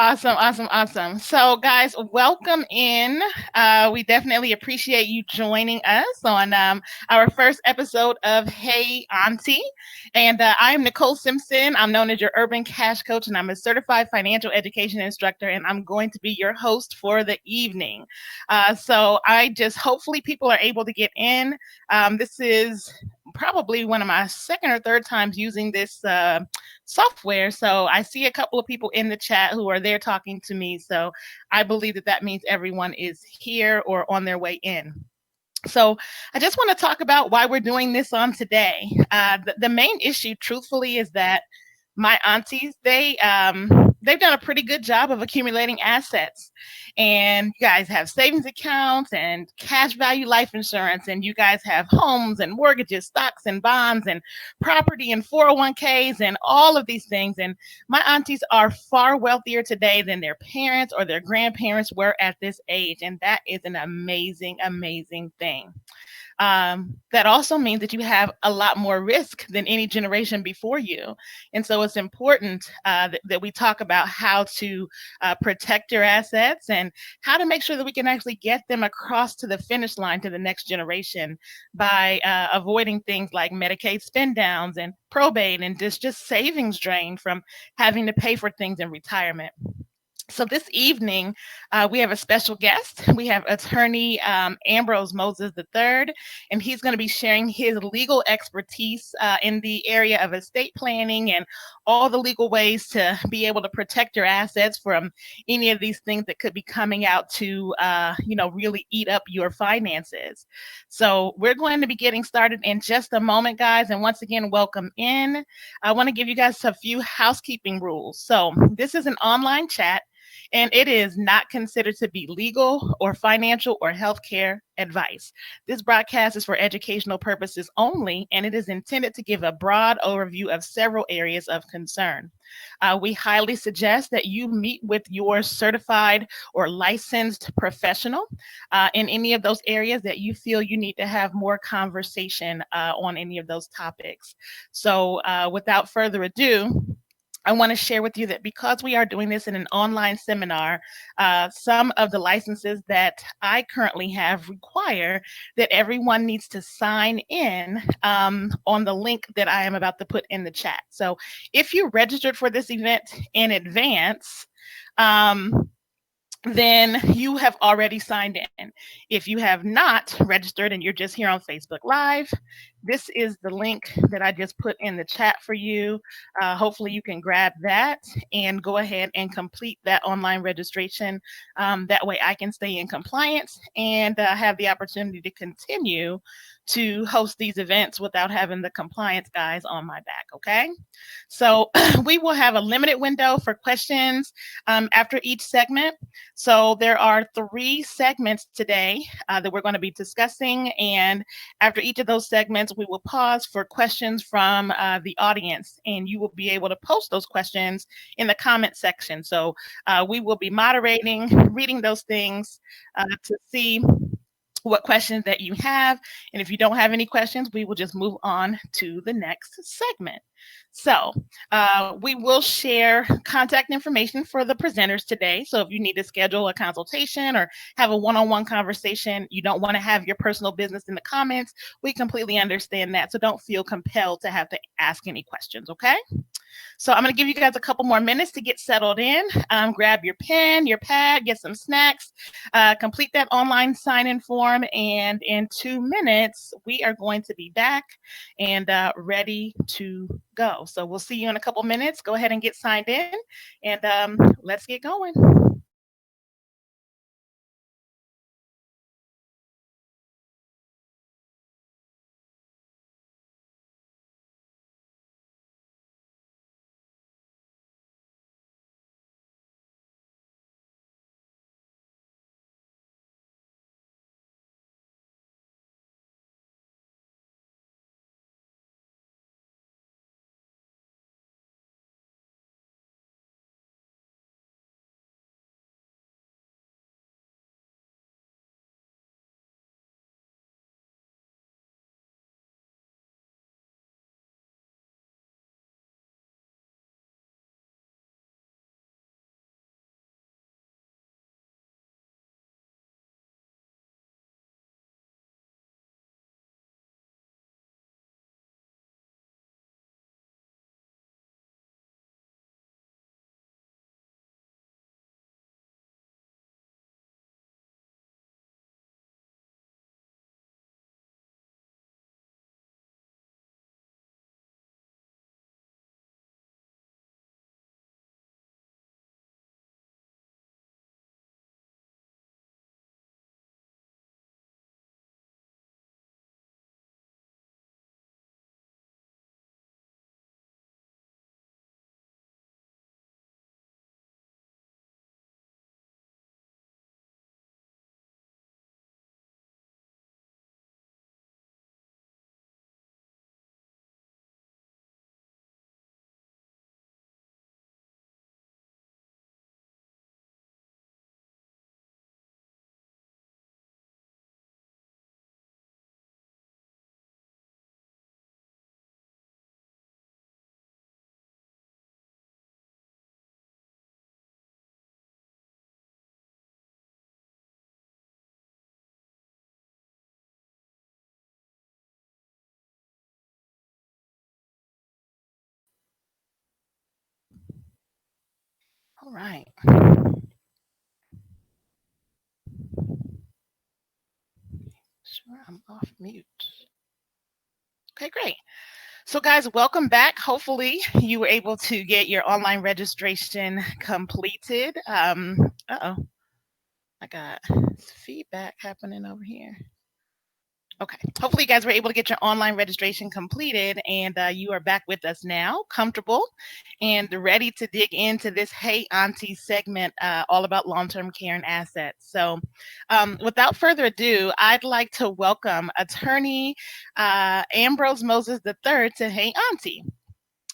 Awesome, awesome, awesome. So, guys, welcome in. We definitely appreciate you joining us on our first episode of Hey Auntie. And I am Nicole Simpson. I'm known as your urban cash coach, and I'm a certified financial education instructor. And I'm going to be your host for the evening. So, I just hopefully people are able to get in. This is probably one of my second or third times using this software. So I see a couple of people in the chat who are there talking to me. So I believe that that means everyone is here or on their way in. So I just want to talk about why we're doing this on today. The main issue, truthfully, is that my aunties they've done a pretty good job of accumulating assets, and you guys have savings accounts and cash value life insurance, and you guys have homes and mortgages, stocks and bonds and property and 401ks and all of these things. And my aunties are far wealthier today than their parents or their grandparents were at this age, and that is an amazing thing. That also means that you have a lot more risk than any generation before you. And so it's important that we talk about how to protect your assets and how to make sure that we can actually get them across to the finish line to the next generation by avoiding things like Medicaid spend downs and probate and just savings drain from having to pay for things in retirement. So this evening, we have a special guest. We have Attorney Ambrose Moses III, and he's going to be sharing his legal expertise in the area of estate planning and all the legal ways to be able to protect your assets from any of these things that could be coming out to, really eat up your finances. So we're going to be getting started in just a moment, guys. And once again, welcome in. I want to give you guys a few housekeeping rules. So this is an online chat, and it is not considered to be legal or financial or healthcare advice. This broadcast is for educational purposes only, and it is intended to give a broad overview of several areas of concern. We highly suggest that you meet with your certified or licensed professional in any of those areas that you feel you need to have more conversation on any of those topics. So without further ado, I want to share with you that because we are doing this in an online seminar, some of the licenses that I currently have require that everyone needs to sign in on the link that I am about to put in the chat. So if you registered for this event in advance, then you have already signed in. If you have not registered and you're just here on Facebook Live, this is the link that I just put in the chat for you. Hopefully you can grab that and go ahead and complete that online registration. That way I can stay in compliance and have the opportunity to continue to host these events without having the compliance guys on my back, okay? So we will have a limited window for questions after each segment. So there are 3 segments today that we're going to be discussing, and after each of those segments, we will pause for questions from the audience, and you will be able to post those questions in the comment section. So we will be moderating, reading those things to see what questions that you have. And if you don't have any questions, we will just move on to the next segment. So we will share contact information for the presenters today. So if you need to schedule a consultation or have a one-on-one conversation, you don't want to have your personal business in the comments, we completely understand that. So don't feel compelled to have to ask any questions, okay? So I'm going to give you guys a couple more minutes to get settled in. Grab your pen, your pad, get some snacks, complete that online sign-in form, and in 2 minutes, we are going to be back and ready to go. So we'll see you in a couple minutes. Go ahead and get signed in, and let's get going. All right. Sure, I'm off mute. Okay, great. So, guys, welcome back. Hopefully, you were able to get your online registration completed. Oh, I got feedback happening over here. Okay. Hopefully, you guys were able to get your online registration completed and you are back with us now, comfortable and ready to dig into this Hey Auntie segment all about long term care and assets. So, without further ado, I'd like to welcome Attorney Ambrose Moses III to Hey Auntie.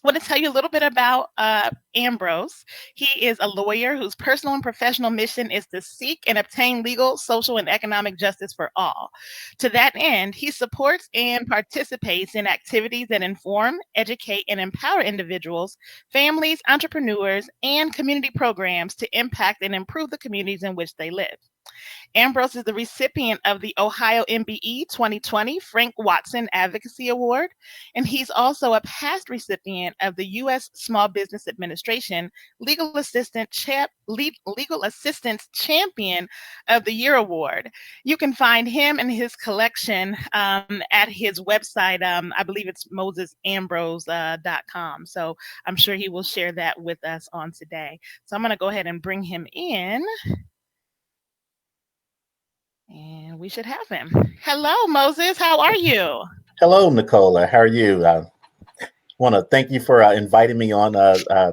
I want to tell you a little bit about Ambrose. He is a lawyer whose personal and professional mission is to seek and obtain legal, social, and economic justice for all. To that end, he supports and participates in activities that inform, educate, and empower individuals, families, entrepreneurs, and community programs to impact and improve the communities in which they live. Ambrose is the recipient of the Ohio MBE 2020 Frank Watson Advocacy Award, and he's also a past recipient of the U.S. Small Business Administration Legal Assistance Champion of the Year Award. You can find him and his collection at his website. I believe it's mosesambrose.com. So I'm sure he will share that with us on today. So I'm going to go ahead and bring him in. And we should have him. Hello, Moses. How are you? Hello, Nicola. How are you? I want to thank you for inviting me on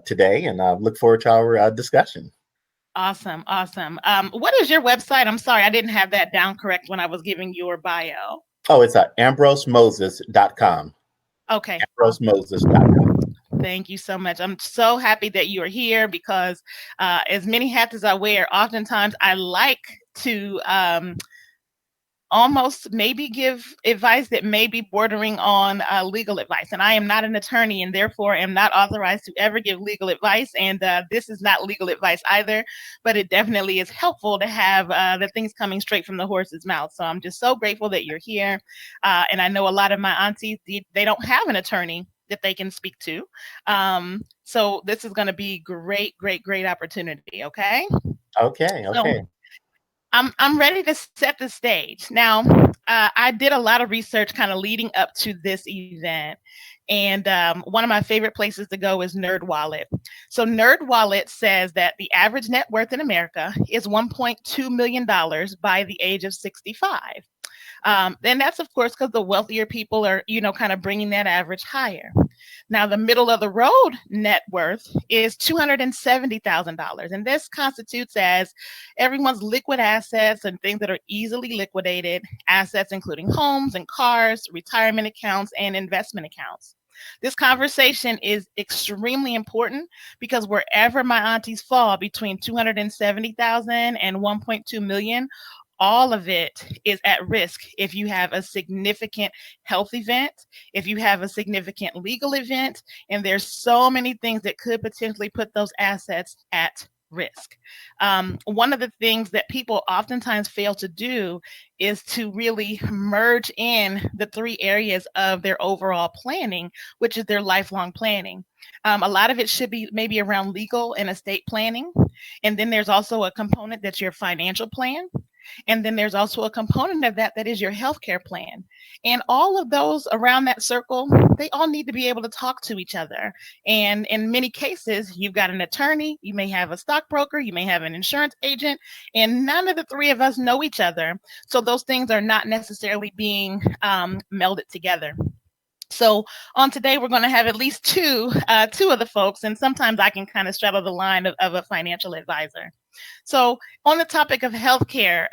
today, and I look forward to our discussion. Awesome. Awesome. What is your website? I'm sorry, I didn't have that down correct when I was giving your bio. Oh, it's ambrosemoses.com. Okay. ambrosemoses.com. Thank you so much. I'm so happy that you are here because as many hats as I wear, oftentimes I like to almost maybe give advice that may be bordering on legal advice. And I am not an attorney and therefore am not authorized to ever give legal advice. And this is not legal advice either, but it definitely is helpful to have the things coming straight from the horse's mouth. So I'm just so grateful that you're here. And I know a lot of my aunties, they don't have an attorney that they can speak to. So this is going to be great opportunity. Okay. Okay. So, I'm ready to set the stage. Now, I did a lot of research kind of leading up to this event. And one of my favorite places to go is NerdWallet. So NerdWallet says that the average net worth in America is $1.2 million by the age of 65. And that's, of course, because the wealthier people are, kind of bringing that average higher. Now, the middle of the road net worth is $270,000. And this constitutes as everyone's liquid assets and things that are easily liquidated, assets including homes and cars, retirement accounts, and investment accounts. This conversation is extremely important because wherever my aunties fall between 270,000 and 1.2 million, all of it is at risk if you have a significant health event, if you have a significant legal event, and there's so many things that could potentially put those assets at risk. One of the things that people oftentimes fail to do is to really merge in the three areas of their overall planning, which is their lifelong planning. A lot of it should be maybe around legal and estate planning. And then there's also a component that's your financial plan. And then there's also a component of that is your healthcare plan. And all of those around that circle, they all need to be able to talk to each other. And in many cases, you've got an attorney, you may have a stockbroker, you may have an insurance agent, and none of the three of us know each other. So those things are not necessarily being melded together. So on today, we're going to have at least two of the folks, and sometimes I can kind of straddle the line of a financial advisor. So on the topic of healthcare,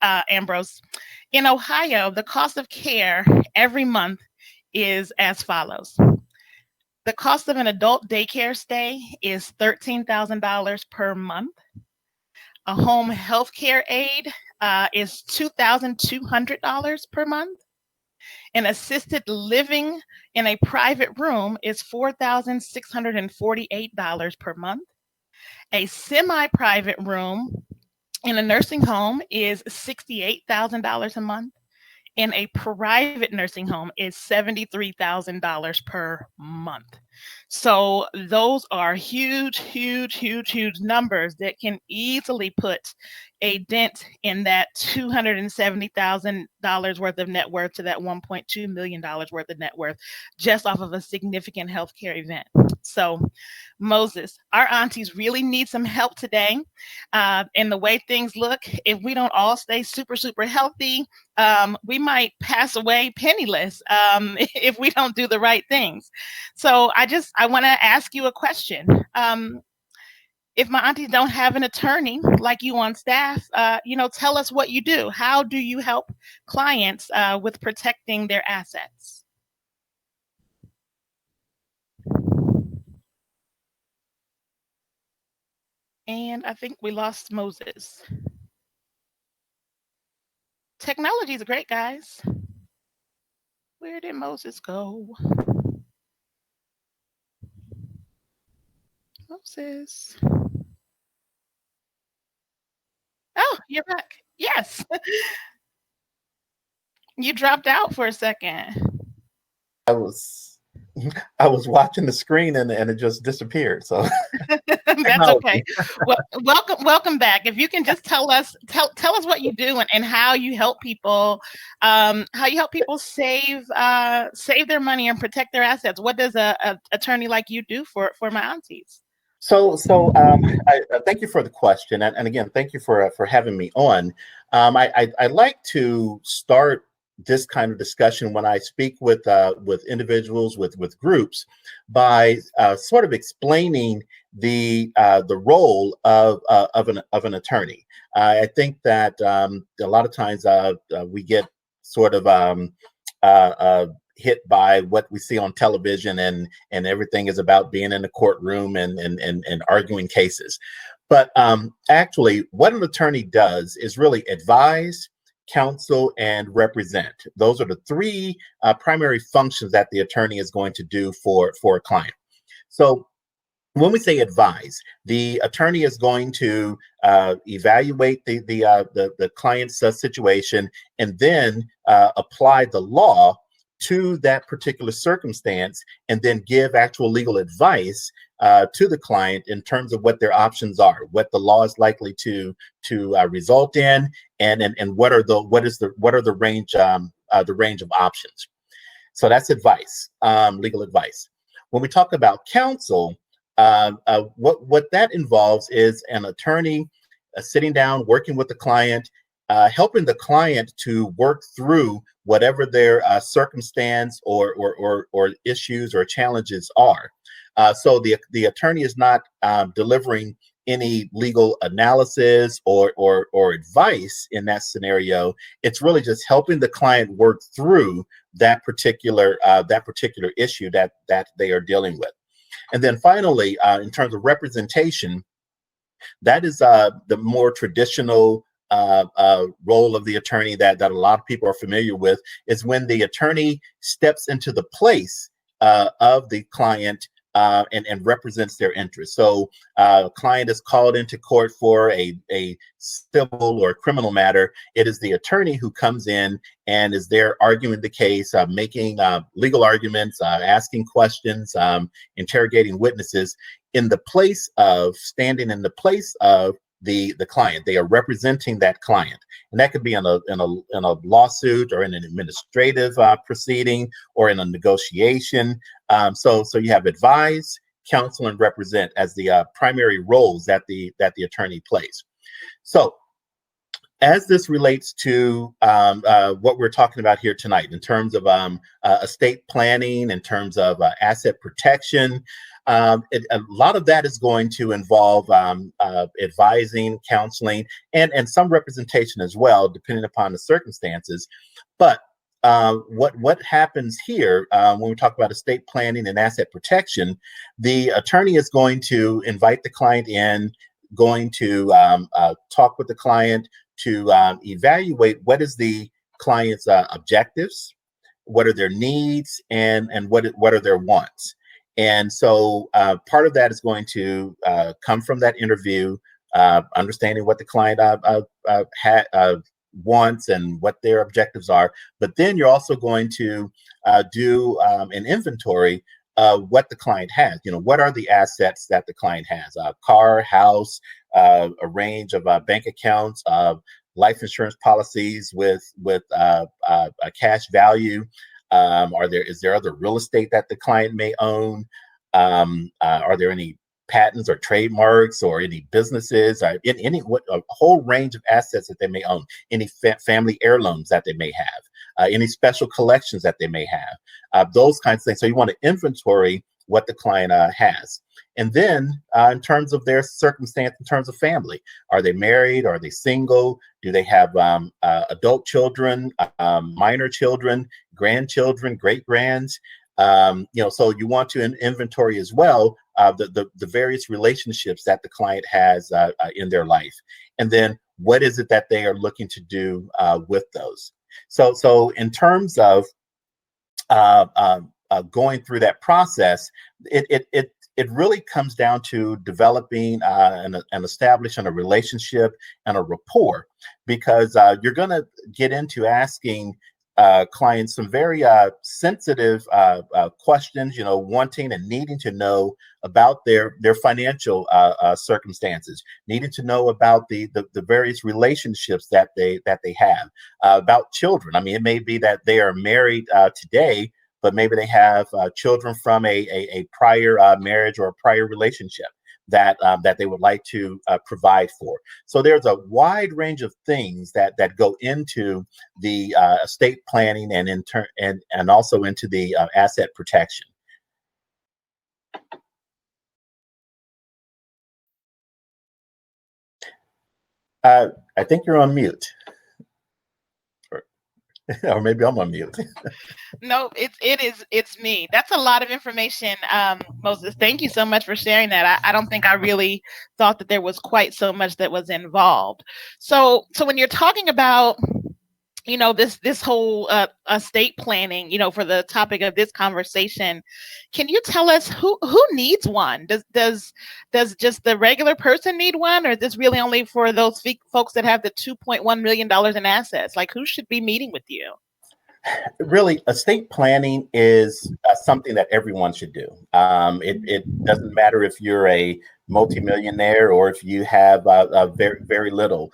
Ambrose, in Ohio, the cost of care every month is as follows. The cost of an adult daycare stay is $13,000 per month. A home healthcare aid is $2,200 per month. An assisted living in a private room is $4,648 per month. A semi-private room in a nursing home is $68,000 a month. And a private nursing home is $73,000 per month. So those are huge, huge, huge, huge numbers that can easily put a dent in that $270,000 worth of net worth to that $1.2 million worth of net worth just off of a significant healthcare event. So, Moses, our aunties really need some help today. And the way things look, if we don't all stay super, super healthy, we might pass away penniless if we don't do the right things. So I want to ask you a question. If my aunties don't have an attorney like you on staff, tell us what you do. How do you help clients with protecting their assets? And I think we lost Moses. Technology is great, guys. Where did Moses go? Moses. Oh, you're back. Yes. You dropped out for a second. I was I was watching the screen and it just disappeared. So That's technology. okay. Well, welcome back. If you can just tell us what you do and how you help people, save their money and protect their assets. What does a attorney like you do for my aunties? I thank you for the question, and again, thank you for having me on. I like to start this kind of discussion when I speak with individuals, with groups, by sort of explaining the role of an attorney. I think that a lot of times we get sort of hit by what we see on television, and everything is about being in the courtroom and arguing cases. But actually, what an attorney does is really advise, counsel, and represent. Those are the three primary functions that the attorney is going to do for a client. So when we say advise, the attorney is going to evaluate the client's situation, and then apply the law to that particular circumstance, and then give actual legal advice to the client in terms of what their options are, what the law is likely to result in, and what are the range of options. So that's advice, legal advice. When we talk about counsel, what that involves is an attorney sitting down, working with the client, helping the client to work through whatever their circumstance or issues or challenges are. So the attorney is not delivering any legal analysis or advice in that scenario. It's really just helping the client work through that particular issue that they are dealing with. And then finally, in terms of representation, that is the more traditional role of the attorney that a lot of people are familiar with, is when the attorney steps into the place of the client and represents their interests. So a client is called into court for a civil or criminal matter. It is the attorney who comes in and is there arguing the case, making legal arguments, asking questions, interrogating witnesses, standing in the place of the client. They are representing that client, and that could be in a lawsuit, or in an administrative proceeding, or in a negotiation. So you have advise, counsel, and represent as the primary roles that the attorney plays. So as this relates to what we're talking about here tonight, in terms of estate planning, in terms of asset protection, a lot of that is going to involve advising, counseling, and some representation as well, depending upon the circumstances. But what happens here when we talk about estate planning and asset protection, the attorney is going to invite the client in, going to talk with the client to evaluate what is the client's objectives, what are their needs, and what are their wants. And so part of that is going to come from that interview, understanding what the client wants and what their objectives are. But then you're also going to do an inventory what the client has. What are the assets that the client has? A car, house, a range of bank accounts, life insurance policies with a cash value. Is there other real estate that the client may own? Are there any patents or trademarks or any businesses, or a whole range of assets that they may own, any family heirlooms that they may have, any special collections that they may have, those kinds of things. So you want to inventory what the client has. And then in terms of their circumstance, in terms of family, are they married? Are they single? Do they have adult children, minor children, grandchildren, great grands? So you want to inventory as well the various relationships that the client has in their life, and then what is it that they are looking to do with those. So in terms of going through that process, it really comes down to developing and establishing a relationship and a rapport, because you're going to get into asking clients some very sensitive questions, wanting and needing to know about their financial circumstances, needing to know about the various relationships that they have, about children. I mean, it may be that they are married today, but maybe they have children from a prior marriage or a prior relationship that they would like to provide for. So there's a wide range of things that go into the estate planning and also into the asset protection. I think you're on mute, or maybe I'm on mute. No, it's me. That's a lot of information, Moses. Thank you so much for sharing that. I don't think I really thought that there was quite so much that was involved. So when you're talking about this whole estate planning, for the topic of this conversation, can you tell us who needs one? Does just the regular person need one, or is this really only for those folks that have the $2.1 million in assets? Like, who should be meeting with you? Really, estate planning is something that everyone should do. It doesn't matter if you're a multimillionaire or if you have very, very little.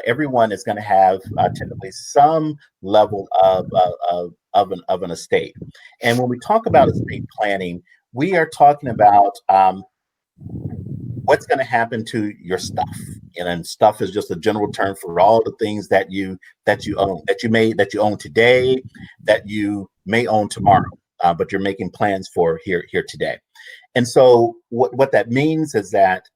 Everyone is going to have typically some level of an estate. And when we talk about estate planning, we are talking about what's going to happen to your stuff. And stuff is just a general term for all the things that you own, that you own today, that you may own tomorrow, but you're making plans for here today. And so what that means is that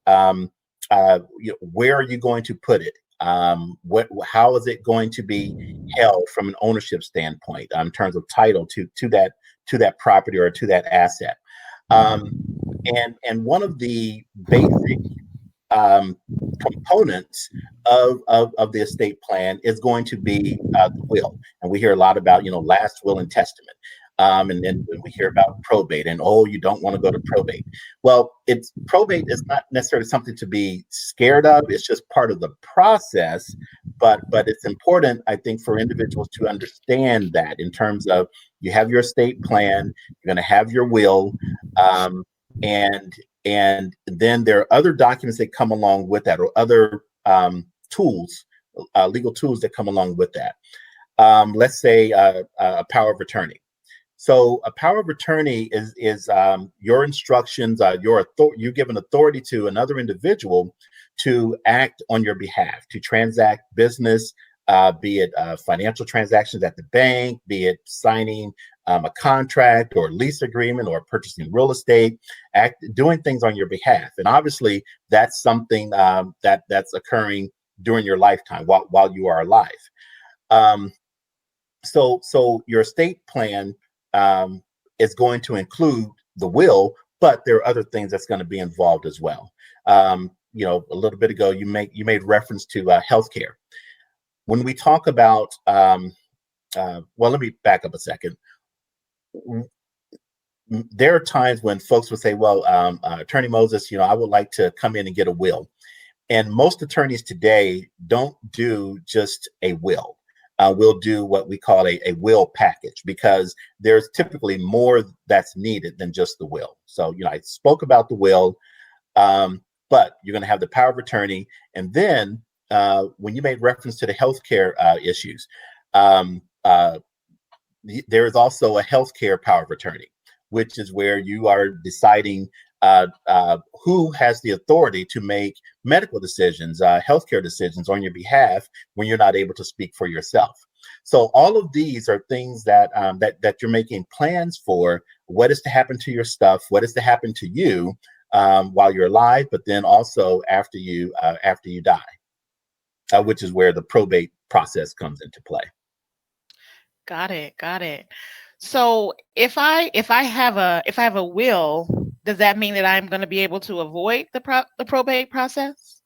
where are you going to put it? How is it going to be held from an ownership standpoint in terms of title to that property or to that asset? And one of the basic components of the estate plan is going to be the will. And we hear a lot about, last will and testament. And then we hear about probate, and you don't want to go to probate. Well, probate is not necessarily something to be scared of. It's just part of the process. But it's important, I think, for individuals to understand that in terms of you have your estate plan, you're going to have your will, and then there are other documents that come along with that, or other tools, legal tools that come along with that. Let's say a power of attorney. So a power of attorney is your instructions, you give an authority to another individual to act on your behalf, to transact business, be it financial transactions at the bank, be it signing a contract or lease agreement or purchasing real estate, doing things on your behalf. And obviously that's something that's occurring during your lifetime while you are alive. So your estate plan is going to include the will, but there are other things that's going to be involved as well. A little bit ago, you made reference to healthcare. When we talk about, well, let me back up a second. There are times when folks will say, well, Attorney Moses, I would like to come in and get a will. And most attorneys today don't do just a will. we'll do what we call a will package, because there's typically more that's needed than just the will. So, I spoke about the will, but you're going to have the power of attorney. And then when you made reference to the healthcare issues, um, there is also a healthcare power of attorney, which is where you are deciding who has the authority to make medical decisions, healthcare decisions on your behalf when you're not able to speak for yourself. So all of these are things that that you're making plans for. What is to happen to your stuff? What is to happen to you while you're alive, but then also after you die, which is where the probate process comes into play. Got it. Got it. So if I have a will, does that mean that I'm going to be able to avoid the probate process?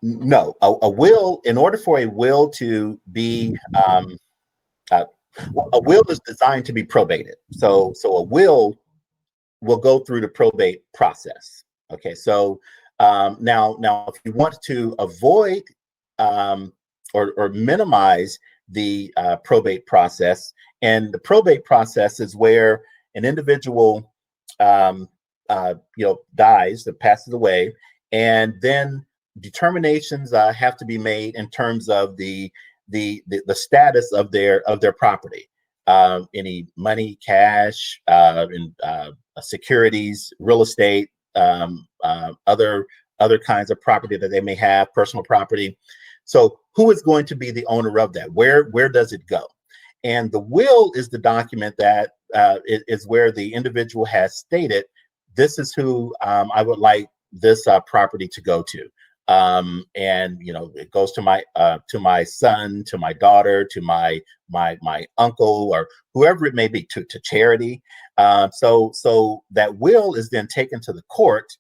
No, a will, in order for a will to be, uh, a will is designed to be probated. So a will go through the probate process. Okay, so now if you want to avoid or minimize the probate process, and the probate process is where an individual dies, that passes away, and then determinations have to be made in terms of the status of their property, any money, cash, and securities, real estate, other kinds of property that they may have, personal property. So who is going to be the owner of that? Where does it go? And the will is the document that is where the individual has stated, this is who I would like this property to go to. And it goes to my son, to my daughter, to my uncle, or whoever it may be, to charity. So that will is then taken to the court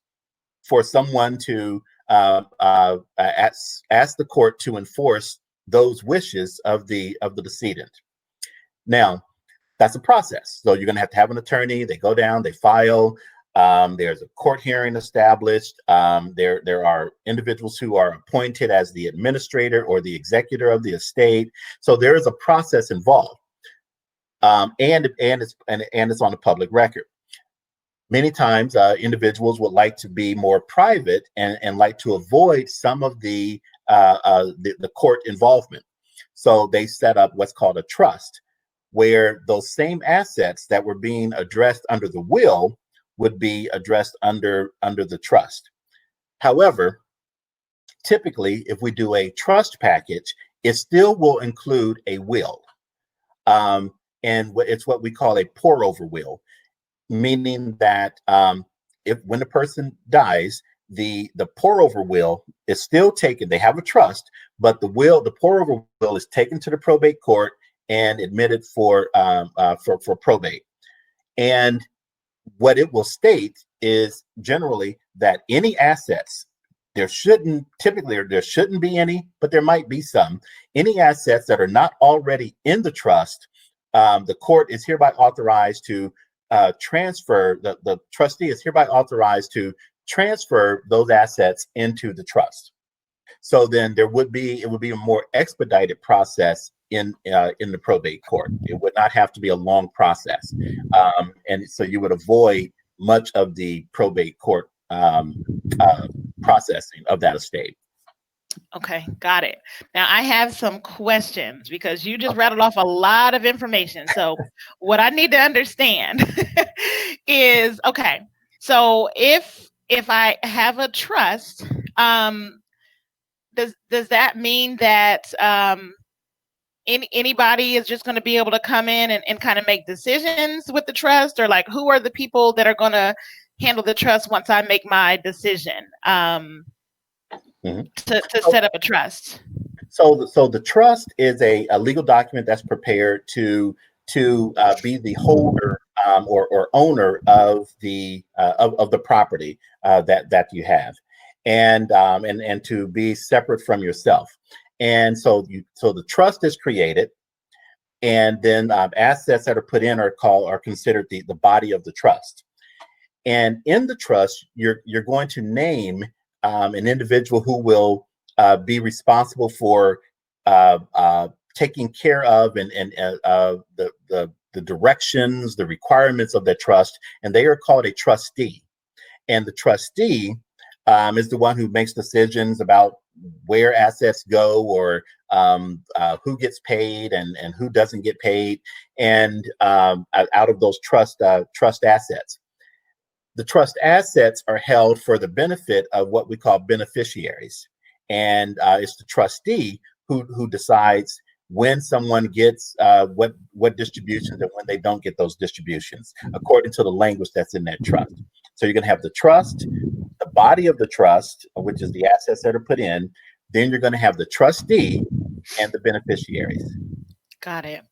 for someone to ask the court to enforce those wishes of the decedent. Now, that's a process. So you're going to have an attorney. They go down, they file. There's a court hearing established. There are individuals who are appointed as the administrator or the executor of the estate. So there is a process involved, and it's on a public record. Many times, individuals would like to be more private and like to avoid some of the court involvement. So they set up what's called a trust, where those same assets that were being addressed under the will would be addressed under the trust. However, typically, if we do a trust package, it still will include a will, and it's what we call a pour over will, meaning that if when the person dies, the pour over will is still taken. They have a trust, but the pour over will is taken to the probate court and admitted for probate. And what it will state is generally that any assets, there shouldn't be any, but there might be some. Any assets that are not already in the trust, the court is hereby authorized to transfer, the trustee is hereby authorized to transfer those assets into the trust. So then it would be a more expedited process in the probate court. It would not have to be a long process, and so you would avoid much of the probate court processing of that estate. Okay, got it. Now I have some questions because you just rattled off a lot of information. So what I need to understand is, okay, so if I have a trust, does that mean that anybody is just going to be able to come in and kind of make decisions with the trust, or like who are the people that are going to handle the trust once I make my decision to set up a trust? So the trust is a legal document that's prepared to be the holder or owner of the property that you have, and to be separate from yourself. And so the trust is created, and then assets that are put in are considered the body of the trust. And in the trust, you're going to name an individual who will be responsible for taking care of and the directions, the requirements of that trust, and they are called a trustee. And the trustee is the one who makes decisions about where assets go, or who gets paid and who doesn't get paid, and out of those trust assets. The trust assets are held for the benefit of what we call beneficiaries, and it's the trustee who decides when someone gets what distributions and when they don't get those distributions, according to the language that's in that trust. So you're going to have the trust, the body of the trust, which is the assets that are put in. Then you're going to have the trustee and the beneficiaries. Got it.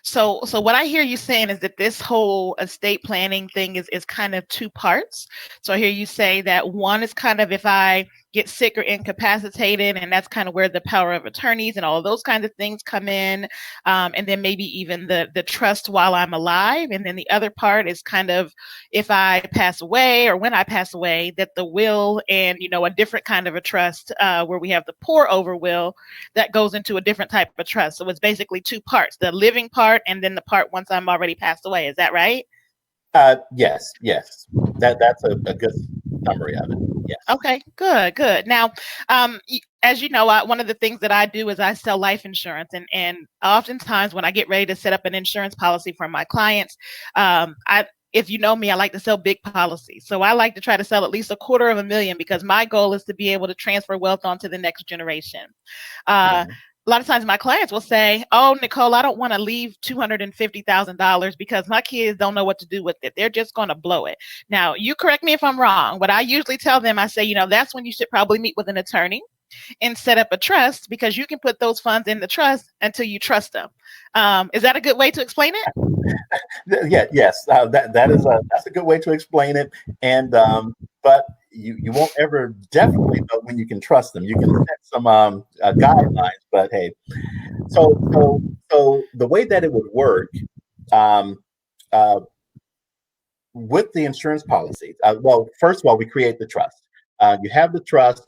So what I hear you saying is that this whole estate planning thing is kind of two parts. So I hear you say that one is kind of if I get sick or incapacitated, and that's kind of where the power of attorneys and all of those kinds of things come in, and then maybe even the trust while I'm alive. And then the other part is kind of if I pass away or when I pass away, that the will and a different kind of a trust, where we have the pour over will that goes into a different type of trust. So it's basically two parts: the living part and then the part once I'm already passed away. Is that right? Yes. That's a good summary of it. Yes. Okay, good. Now, as you know, one of the things that I do is I sell life insurance, and oftentimes when I get ready to set up an insurance policy for my clients, I if you know me, I like to sell big policies. So I like to try to sell at least $250,000 because my goal is to be able to transfer wealth onto the next generation. Mhm. A lot of times my clients will say, "Oh, Nicole, I don't want to leave $250,000 because my kids don't know what to do with it. They're just going to blow it." Now, you correct me if I'm wrong, but I usually tell them, I say, that's when you should probably meet with an attorney and set up a trust, because you can put those funds in the trust until you trust them. Is that a good way to explain it? Yes. That's a good way to explain it. And but you won't ever definitely know when you can trust them. You can set some guidelines, but hey, so the way that it would work, um, uh, with the insurance policies. Well, first of all, we create the trust. You have the trust,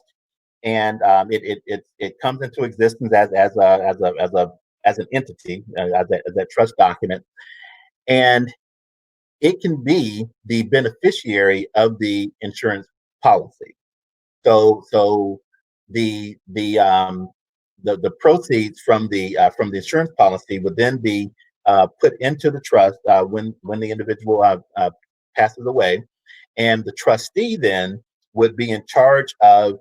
and it comes into existence as an entity, as a trust document, and it can be the beneficiary of the insurance policy. So the proceeds from the insurance policy would then be put into the trust when the individual passes away, and the trustee then would be in charge of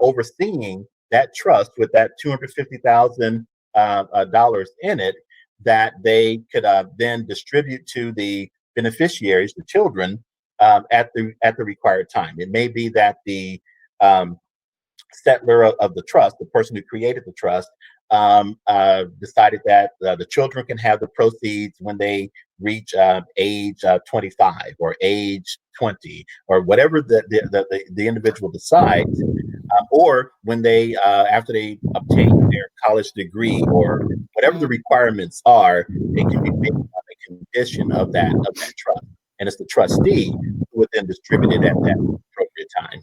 overseeing that trust with that $250,000 in it, that they could then distribute to the beneficiaries, the children, at the required time. It may be that the um, settler of the trust, the person who created the trust, decided that the children can have the proceeds when they reach age 25 or age 20, or whatever the individual decides, or when they after they obtain their college degree, or whatever the requirements are. It can be based on a condition of that trust, and it's the trustee who would then distribute it at that appropriate time.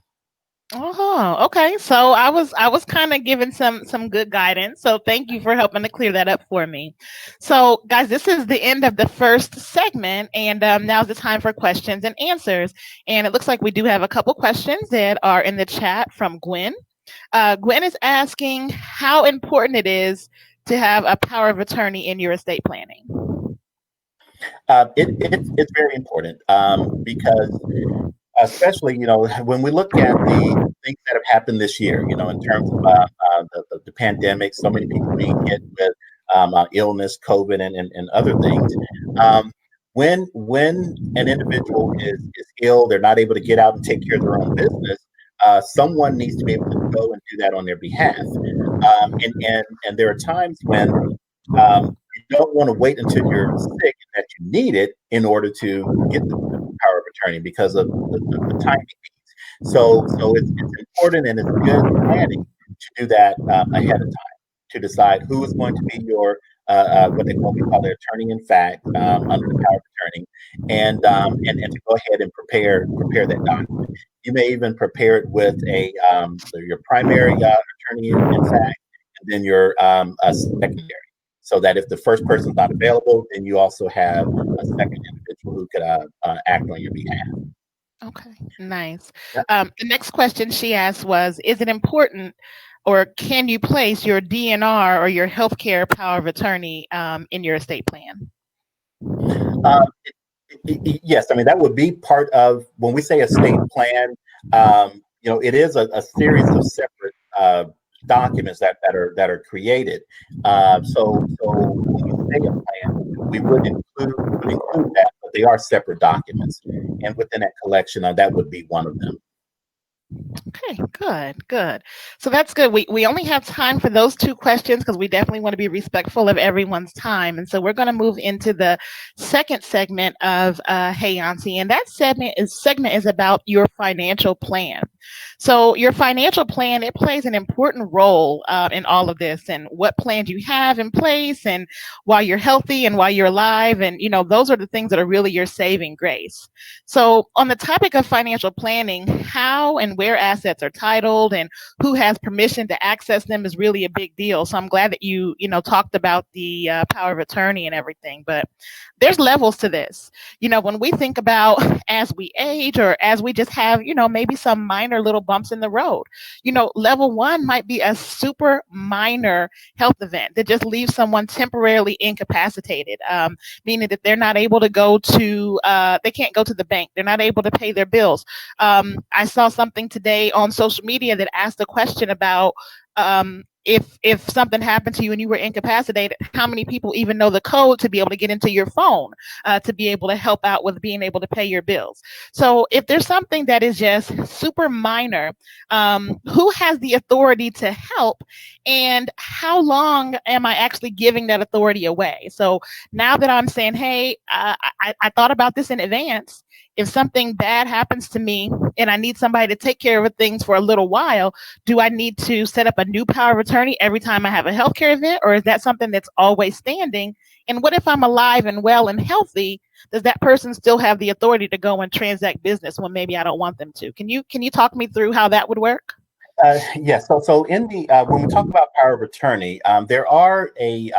Oh, okay. So I was kind of given some good guidance. So thank you for helping to clear that up for me. So guys, this is the end of the first segment, and now's the time for questions and answers. And it looks like we do have a couple questions that are in the chat from Gwen. Gwen is asking how important it is to have a power of attorney in your estate planning. It's very important, because especially when we look at the things that have happened this year, in terms of the pandemic, so many people being hit with illness, COVID, and other things. Um, when an individual is ill, they're not able to get out and take care of their own business. Someone needs to be able to go and do that on their behalf. And there are times when you don't want to wait until you're sick and that you need it in order to get the power of attorney, because of the timing needs. So it's important, and it's good planning to do that ahead of time, to decide who is going to be your what we call the attorney in fact, under the power of attorney, and to go ahead and prepare that document. You may even prepare it with your primary attorney in fact, then your secondary, so that if the first person's not available, then you also have a second individual who could act on your behalf. Okay, nice. Yeah. The next question she asked was, is it important or can you place your DNR or your healthcare power of attorney in your estate plan? Um, yes, I mean that would be part of when we say estate plan. It is a series of separate documents that are created. So when we say a plan, we would include that, but they are separate documents, and within that collection, that would be one of them. Okay, good, good. So that's good. We only have time for those two questions because we definitely want to be respectful of everyone's time. And so we're going to move into the second segment of Hey Auntie, and that segment is about your financial plan. So your financial plan, it plays an important role in all of this, and what plans you have in place, and while you're healthy and while you're alive, and those are the things that are really your saving grace. So, on the topic of financial planning, how and where assets are titled and who has permission to access them is really a big deal. So, I'm glad that you talked about the power of attorney and everything. But there's levels to this. When we think about as we age or as we just have, maybe some minor little bumps in the road, level one might be a super minor health event that just leaves someone temporarily incapacitated, meaning that they're not able to they can't go to the bank. They're not able to pay their bills. I saw something today on social media that asked a question about if something happened to you and you were incapacitated, how many people even know the code to be able to get into your phone to be able to help out with being able to pay your bills? So if there's something that is just super minor, who has the authority to help, and how long am I actually giving that authority away? So now that I'm saying, hey, I thought about this in advance. If something bad happens to me and I need somebody to take care of things for a little while, do I need to set up a new power of attorney every time I have a healthcare event, or is that something that's always standing? And what if I'm alive and well and healthy? Does that person still have the authority to go and transact business when maybe I don't want them to? Can you talk me through how that would work? Yes. So in the when we talk about power of attorney, there are a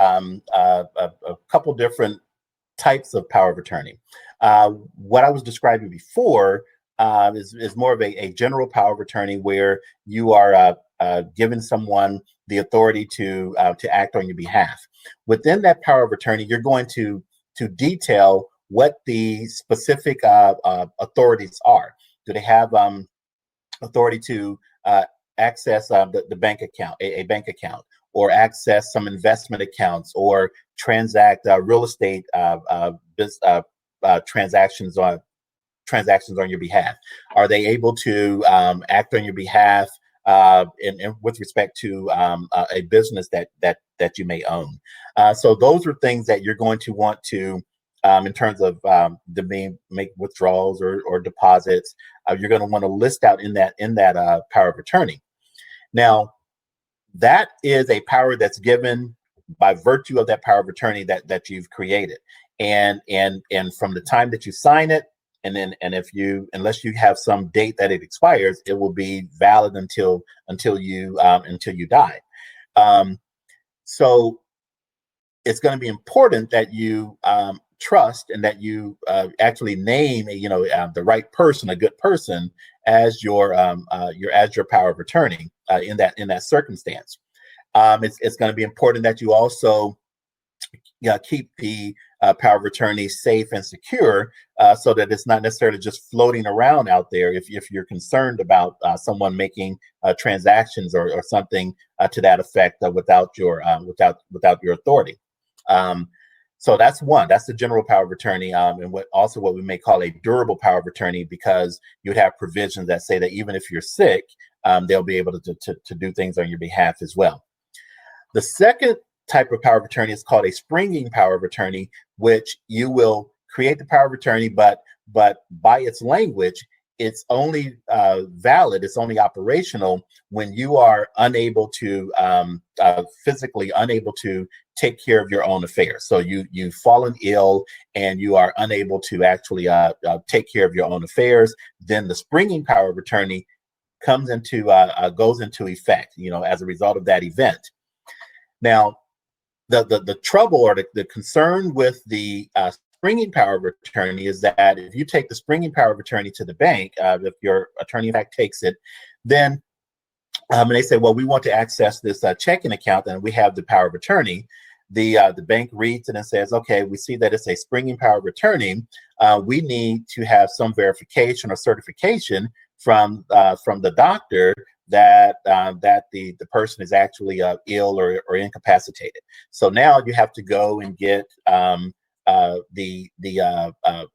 couple different types of power of attorney. What I was describing before is more of a general power of attorney where you are giving someone the authority to act on your behalf. Within that power of attorney, you're going to detail what the specific authorities are. Do they have authority to access the bank account, a bank account, or access some investment accounts, or transact real estate transactions on your behalf? Are they able to act on your behalf in with respect to a business that you may own? So those are things that you're going to want to, in terms of make withdrawals or deposits, you're going to want to list out in that power of attorney. Now, that is a power that's given by virtue of that power of attorney that you've created, and from the time that you sign it, unless you have some date that it expires, it will be valid until you die. So it's going to be important that you trust and that you actually name the right person, a good person, as your power of attorney in that circumstance. It's going to be important that you also keep the power of attorney safe and secure, so that it's not necessarily just floating around out there if you're concerned about someone making transactions or something to that effect without your authority. So that's one. That's the general power of attorney, and what we may call a durable power of attorney, because you'd have provisions that say that even if you're sick, they'll be able to do things on your behalf as well. The second type of power of attorney is called a springing power of attorney, which you will create the power of attorney, but by its language, it's only valid, it's only operational when you are unable to physically unable to take care of your own affairs. So you've fallen ill and you are unable to actually take care of your own affairs. Then the springing power of attorney goes into effect, as a result of that event. Now, the trouble or the concern with the springing power of attorney is that if you take the springing power of attorney to the bank, if your attorney in fact takes it, then and they say, well, we want to access this checking account, and we have the power of attorney. The bank reads it and says, okay, we see that it's a springing power of attorney. We need to have some verification or certification from the doctor that the person is actually ill or incapacitated. So now you have to go and get a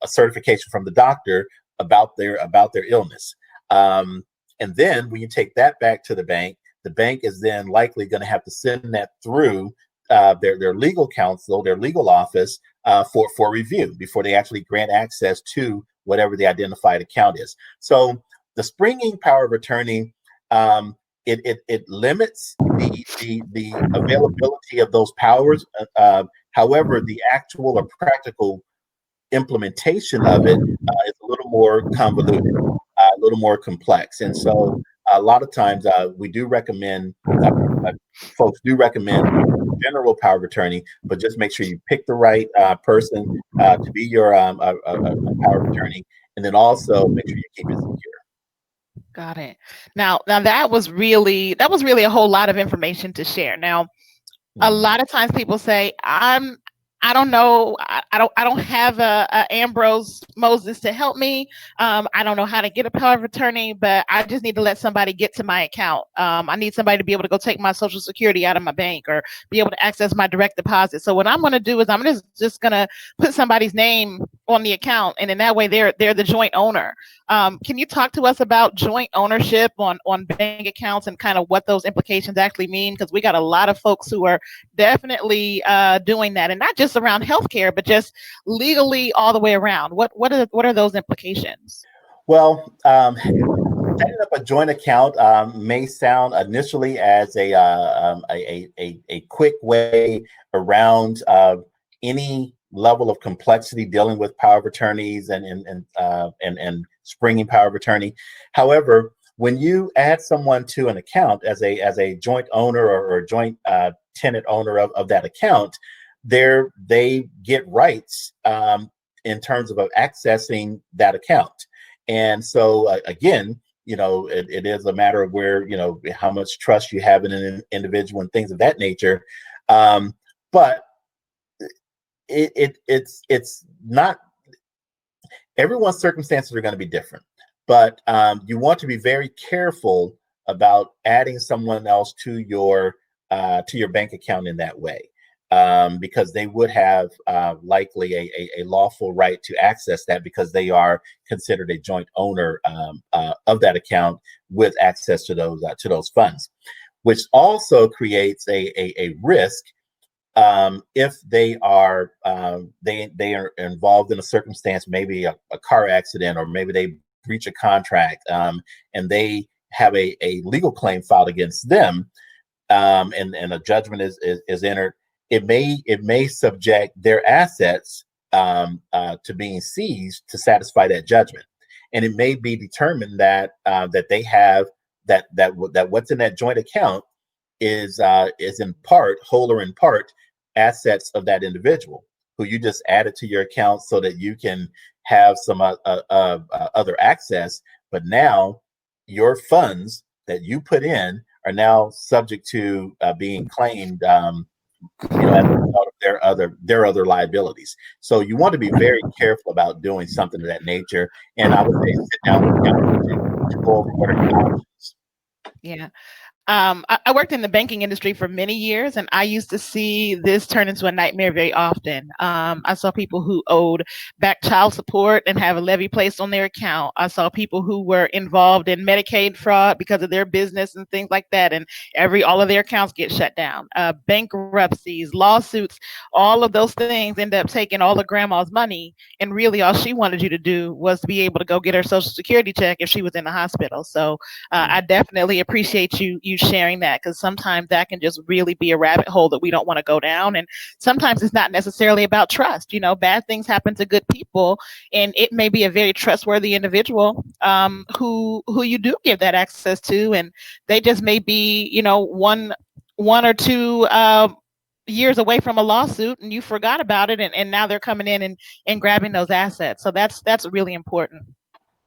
certification from the doctor about their illness. And then when you take that back to the bank is then likely going to have to send that through their legal counsel, their legal office for review before they actually grant access to whatever the identified account is. So the springing power of attorney, it limits the availability of those powers. However, the actual or practical implementation of it is a little more convoluted, a little more complex. And so a lot of times we do recommend, folks do recommend general power of attorney, but just make sure you pick the right person to be your power of attorney. And then also make sure you keep it secure. Got it. Now that was really a whole lot of information to share. Now, a lot of times people say, I don't know. I don't have a Ambrose Moses to help me. I don't know how to get a power of attorney, but I just need to let somebody get to my account. I need somebody to be able to go take my Social Security out of my bank or be able to access my direct deposit. So what I'm going to do is I'm just going to put somebody's name on the account, and in that way they're the joint owner. Can you talk to us about joint ownership on bank accounts and kind of what those implications actually mean? Because we got a lot of folks who are definitely doing that, and not just around healthcare, but just legally all the way around. What are those implications? Well, setting up a joint account may sound initially as a quick way around any level of complexity dealing with power of attorneys and springing power of attorney. However, when you add someone to an account as a joint owner or joint tenant owner of that account, they get rights in terms of accessing that account. And so again, it is a matter of where, how much trust you have in an individual and things of that nature. But it's not, everyone's circumstances are going to be different, but you want to be very careful about adding someone else to your bank account in that way, because they would have likely a lawful right to access that because they are considered a joint owner of that account with access to those funds, which also creates a risk if they are involved in a circumstance, maybe a car accident, or maybe they breach a contract, and they have a legal claim filed against them, and a judgment is entered. It may subject their assets to being seized to satisfy that judgment, and it may be determined that they have that what's in that joint account is in part, whole or in part, assets of that individual who you just added to your account so that you can have some other access. But now your funds that you put in are now subject to being claimed, as a result of their other liabilities. So you want to be very careful about doing something of that nature. And I would say sit down with counsel to go over what are your options. Yeah. I worked in the banking industry for many years, and I used to see this turn into a nightmare very often. I saw people who owed back child support and have a levy placed on their account. I saw people who were involved in Medicaid fraud because of their business and things like that, and all of their accounts get shut down. Bankruptcies, lawsuits, all of those things end up taking all of grandma's money, and really all she wanted you to do was to be able to go get her Social Security check if she was in the hospital. So I definitely appreciate you sharing that, because sometimes that can just really be a rabbit hole that we don't want to go down. And sometimes it's not necessarily about trust. Bad things happen to good people, and it may be a very trustworthy individual who you do give that access to, and they just may be one one or two years away from a lawsuit and you forgot about it, and now they're coming in and grabbing those assets. So that's really important.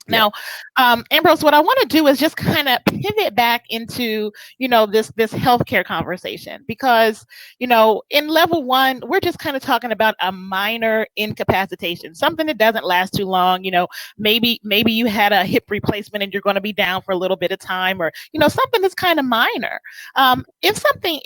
Yeah. Now, Ambrose, what I want to do is just kind of pivot back into, this healthcare conversation, because, in level one, we're just kind of talking about a minor incapacitation, something that doesn't last too long. Maybe you had a hip replacement and you're going to be down for a little bit of time, or something that's kind of minor. If something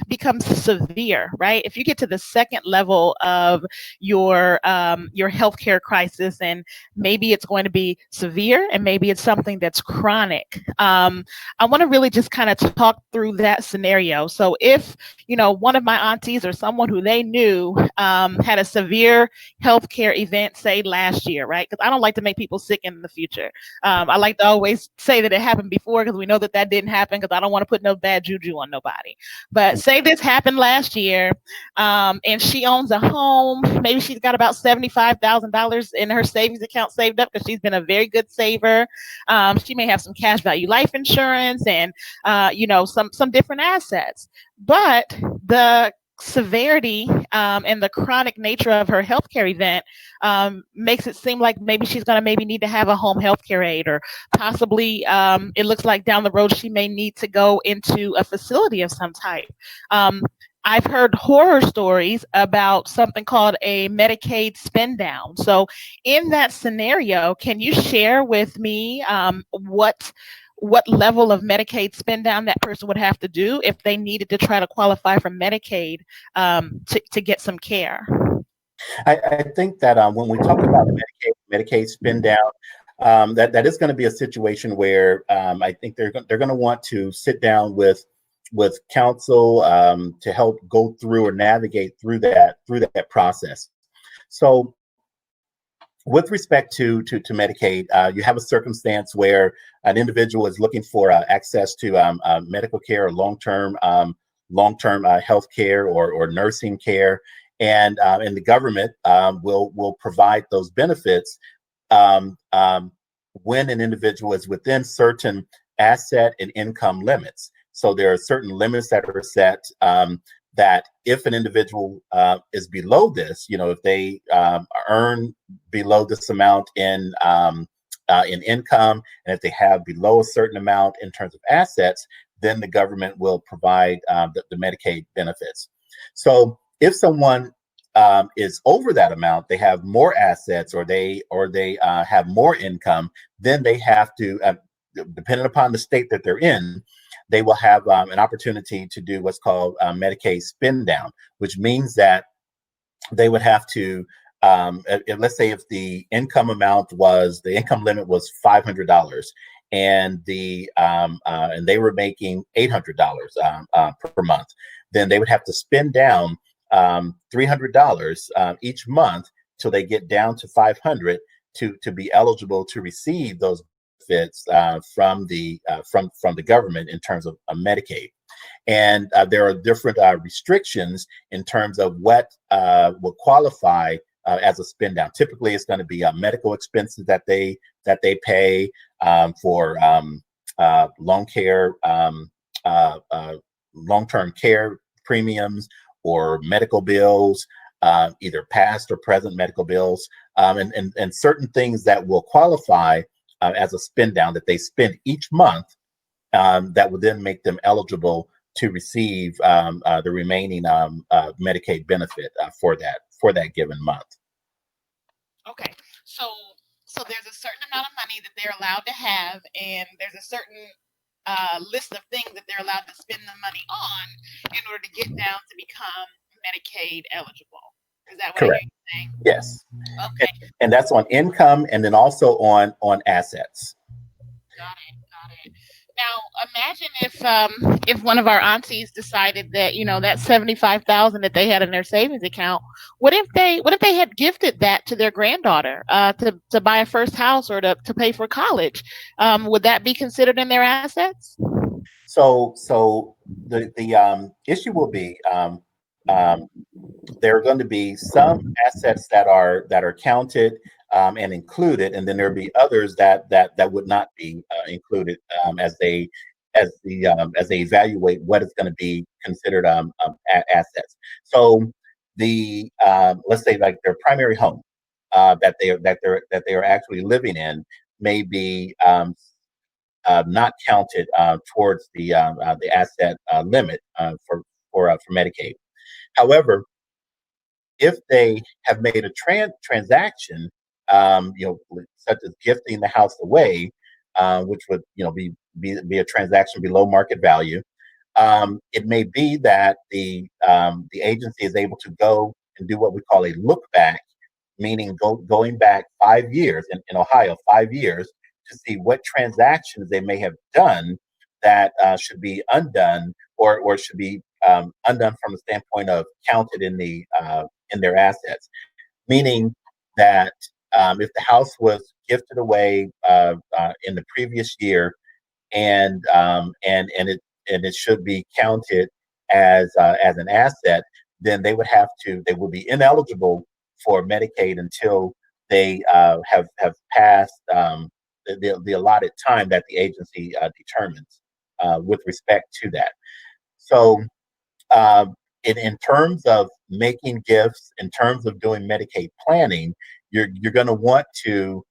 becomes severe, right? If you get to the second level of your healthcare crisis, and maybe it's going to be severe and maybe it's something that's chronic. I want to really just kind of talk through that scenario. So if, one of my aunties or someone who they knew had a severe healthcare event, say last year, right? Because I don't like to make people sick in the future. I like to always say that it happened before, because we know that didn't happen, because I don't want to put no bad juju on nobody. But say this happened last year, and she owns a home. Maybe she's got about $75,000 in her savings account saved up, because she's been a very good saver. She may have some cash value life insurance and some different assets. But the severity and the chronic nature of her healthcare event makes it seem like maybe she's going to maybe need to have a home healthcare aide, or possibly it looks like down the road she may need to go into a facility of some type. I've heard horror stories about something called a Medicaid spend down. So, in that scenario, can you share with me what level of Medicaid spend down that person would have to do if they needed to try to qualify for Medicaid to get some care? I think that when we talk about Medicaid spin down, that is going to be a situation where I think they're going to want to sit down with counsel to help go through or navigate through that process. So, with respect to Medicaid, you have a circumstance where an individual is looking for access to medical care, or long-term health care, or nursing care, and the government will provide those benefits when an individual is within certain asset and income limits. So there are certain limits that are set, that if an individual is below this, if they earn below this amount in income, and if they have below a certain amount in terms of assets, then the government will provide the Medicaid benefits. So if someone is over that amount, they have more assets, or they have more income, then they have to, depending upon the state that they're in, they will have an opportunity to do what's called Medicaid spend down, which means that they would have to, let's say if the income limit was $500, and and they were making $800 per month, then they would have to spend down $300 each month till they get down to 500 to be eligible to receive those benefits from the government in terms of Medicaid. And there are different restrictions in terms of what will qualify as a spend down. Typically, it's going to be medical expenses that they pay for long-term care premiums, or medical bills, either past or present medical bills, and certain things that will qualify as a spend down that they spend each month, that would then make them eligible to receive the remaining Medicaid benefit for that given month. Okay, so there's a certain amount of money that they're allowed to have, and there's a certain list of things that they're allowed to spend the money on in order to get down to become Medicaid eligible. Is that what I hear Correct. you saying? Yes. Okay, And that's on income, and then also on assets. got it. Now, imagine if one of our aunties decided that that 75,000 that they had in their savings account, what if they had gifted that to their granddaughter to buy a first house, or to pay for college? Would that be considered in their assets? So the issue will be, um, there are going to be some assets that are counted and included, and then there'll be others that would not be included, as they evaluate what is going to be considered assets. So the let's say like their primary home that they are actually living in may be not counted towards the asset limit for Medicaid. However, if they have made a transaction, such as gifting the house away, which would be a transaction below market value, it may be that the agency is able to go and do what we call a look back, meaning going back 5 years in Ohio, 5 years to see what transactions they may have done that should be undone or should be undone from the standpoint of counted in their assets. Meaning that if the house was gifted away in the previous year and it should be counted as an asset, then they will be ineligible for Medicaid until they have passed the allotted time that the agency determines with respect to that. So, in terms of making gifts, in terms of doing Medicaid planning, you're going to want to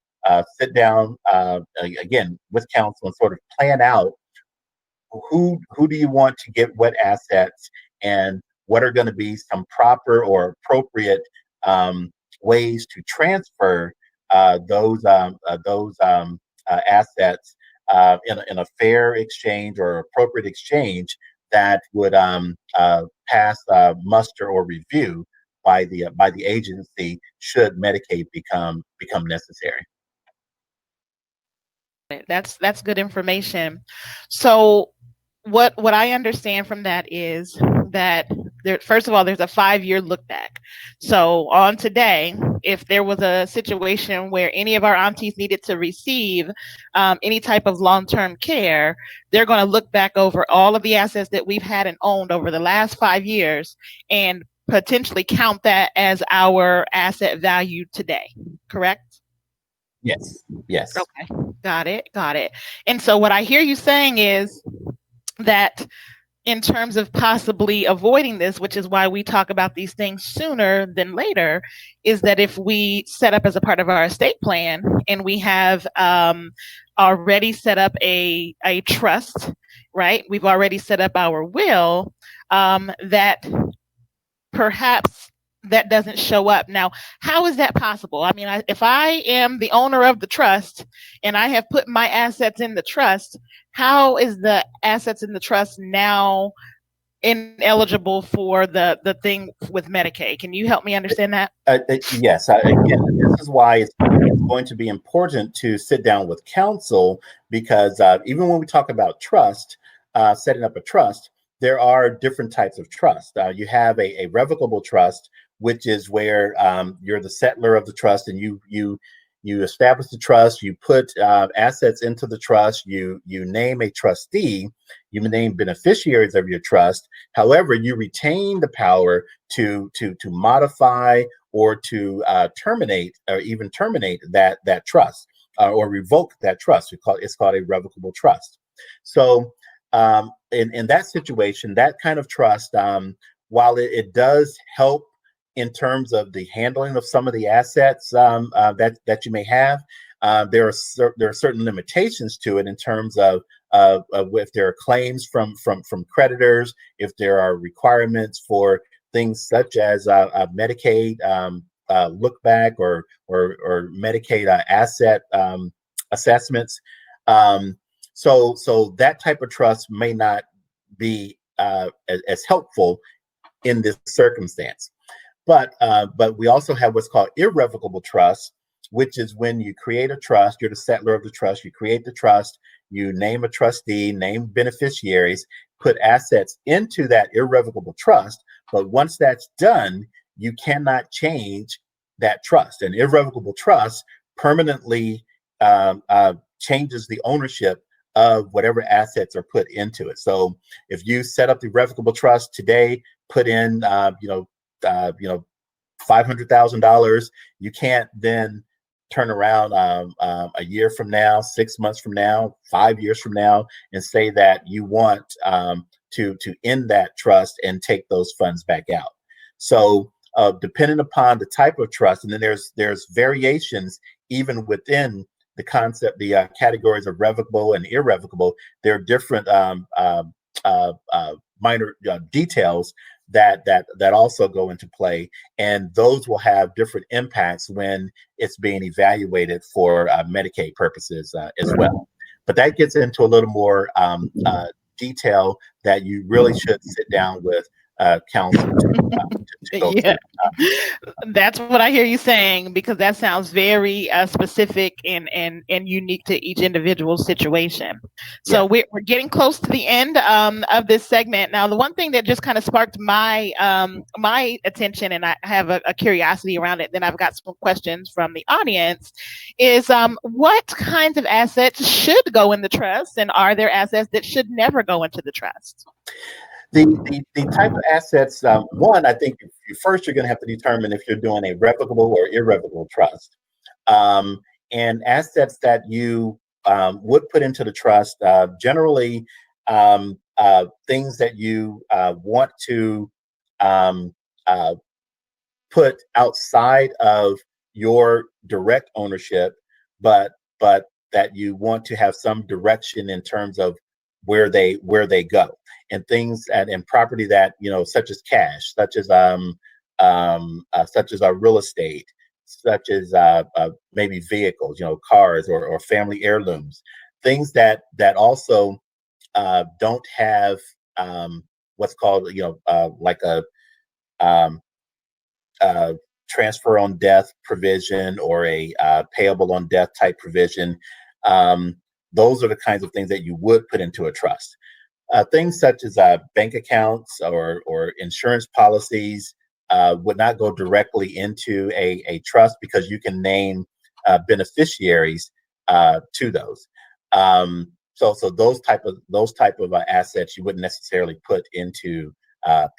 sit down again with counsel and sort of plan out who do you want to get what assets and what are going to be some proper or appropriate ways to transfer those assets in a fair exchange or appropriate exchange that would pass muster or review by the agency should Medicaid become necessary. That's good information. So what I understand from that is that there, first of all, there's a 5-year look back. So on today, if there was a situation where any of our aunties needed to receive any type of long-term care, they're going to look back over all of the assets that we've had and owned over the last 5 years and potentially count that as our asset value today. Correct? Yes. Yes. Okay. Got it. Got it. And so what I hear you saying is that in terms of possibly avoiding this, which is why we talk about these things sooner than later, is that if we set up as a part of our estate plan and we have already set up a trust, right? We've already set up our will, that perhaps that doesn't show up. Now, how is that possible? I mean, if I am the owner of the trust and I have put my assets in the trust, how is the assets in the trust now ineligible for the thing with Medicaid? Can you help me understand that? Yes. Again, this is why it's going to be important to sit down with counsel because even when we talk about trust, setting up a trust, there are different types of trust. You have a revocable trust, which is where you're the settler of the trust, and you establish the trust. You put assets into the trust. You name a trustee. You name beneficiaries of your trust. However, you retain the power to modify or to terminate or even terminate that trust or revoke that trust. It's called a revocable trust. So in that situation, that kind of trust, while it does help in terms of the handling of some of the assets that you may have, there are certain limitations to it in terms of if there are claims from creditors, if there are requirements for things such as Medicaid look back or Medicaid asset assessments. So that type of trust may not be as helpful in this circumstance. But we also have what's called irrevocable trust, which is when you create a trust, you're the settler of the trust, you create the trust, you name a trustee, name beneficiaries, put assets into that irrevocable trust. But once that's done, you cannot change that trust. An irrevocable trust permanently changes the ownership of whatever assets are put into it. So if you set up the irrevocable trust today, put in $500,000, you can't then turn around a year from now, 6 months from now, 5 years from now, and say that you want to end that trust and take those funds back out. So depending upon the type of trust, and then there's variations even within the concept, the categories of revocable and irrevocable. There are different minor details that also go into play, and those will have different impacts when it's being evaluated for Medicaid purposes as well. But that gets into a little more detail that you really should sit down with counsel to go Yeah, through. that's what I hear you saying, because that sounds very specific and unique to each individual situation. Yeah. So we're getting close to the end of this segment. Now, the one thing that just kind of sparked my my attention, and I have a curiosity around it, then I've got some questions from the audience, is what kinds of assets should go in the trust, and are there assets that should never go into the trust? The type of assets, one, I think first you're going to have to determine if you're doing a revocable or irrevocable trust. And assets that you would put into the trust, generally things that you want to um, uh, put outside of your direct ownership, but that you want to have some direction in terms of where they go, and things and property that, such as cash, such as our real estate, such as maybe vehicles, cars or family heirlooms, things that also don't have what's called, like a um, transfer on death provision or a payable on death type provision. Um, those are the kinds of things that you would put into a trust. Things such as bank accounts or insurance policies would not go directly into a trust, because you can name beneficiaries to those. So those type of assets you wouldn't necessarily put into a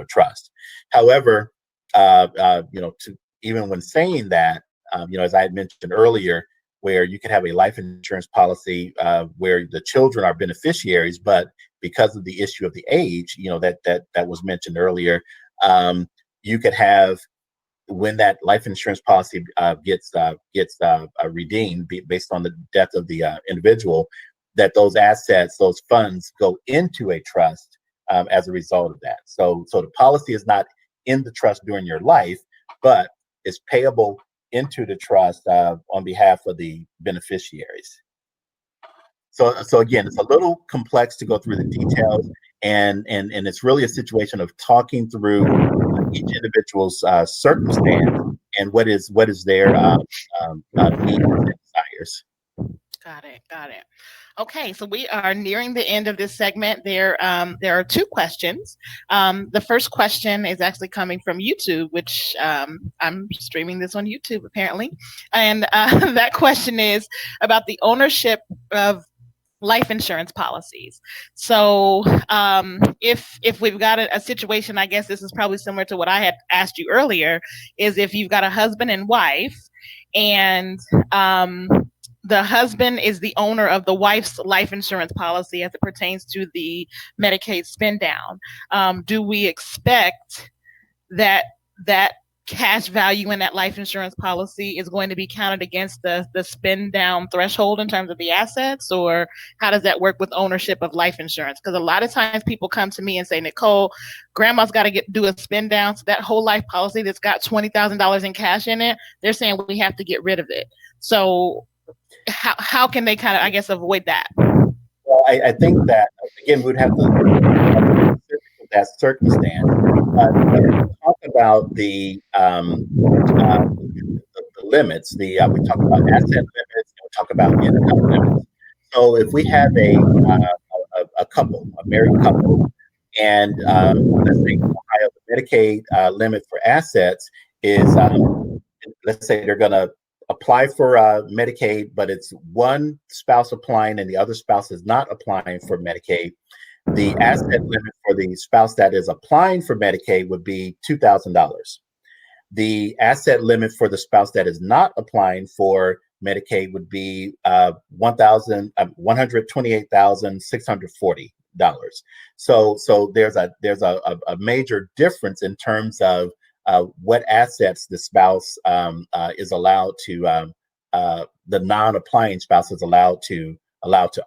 trust. However, to even when saying that, as I had mentioned earlier, where you could have a life insurance policy where the children are beneficiaries, but because of the issue of the age, that was mentioned earlier, you could have, when that life insurance policy gets redeemed based on the death of the individual, that those assets, those funds, go into a trust as a result of that. So the policy is not in the trust during your life, but is payable into the trust on behalf of the beneficiaries. So again, it's a little complex to go through the details, and it's really a situation of talking through each individual's circumstance and what is their needs and desires. Got it. Got it. Okay, so we are nearing the end of this segment. There are two questions. The first question is actually coming from YouTube, which I'm streaming this on YouTube apparently, and that question is about the ownership of life insurance policies. So if we've got a situation, I guess this is probably similar to what I had asked you earlier, is if you've got a husband and wife, and the husband is the owner of the wife's life insurance policy as it pertains to the Medicaid spend down. Do we expect that cash value in that life insurance policy is going to be counted against the spend down threshold in terms of the assets, or how does that work with ownership of life insurance? Because a lot of times people come to me and say, Nicole, grandma's got to do a spend down, so that whole life policy that's got $20,000 in cash in it, they're saying we have to get rid of it. So how can they kind of, I guess, avoid that? Well, I think that, again, we'd have to that circumstance. Talk about the limits. We talk about asset limits. We talk about income limits. So if we have a couple, a married couple, and let's say Ohio, the Medicaid limit for assets is, let's say they're going to apply for Medicaid, but it's one spouse applying and the other spouse is not applying for Medicaid. The asset limit for the spouse that is applying for Medicaid would be $2,000. The asset limit for the spouse that is not applying for Medicaid would be $128,640. So there's a major difference in terms of what assets the spouse is allowed to the non-applying spouse is allowed to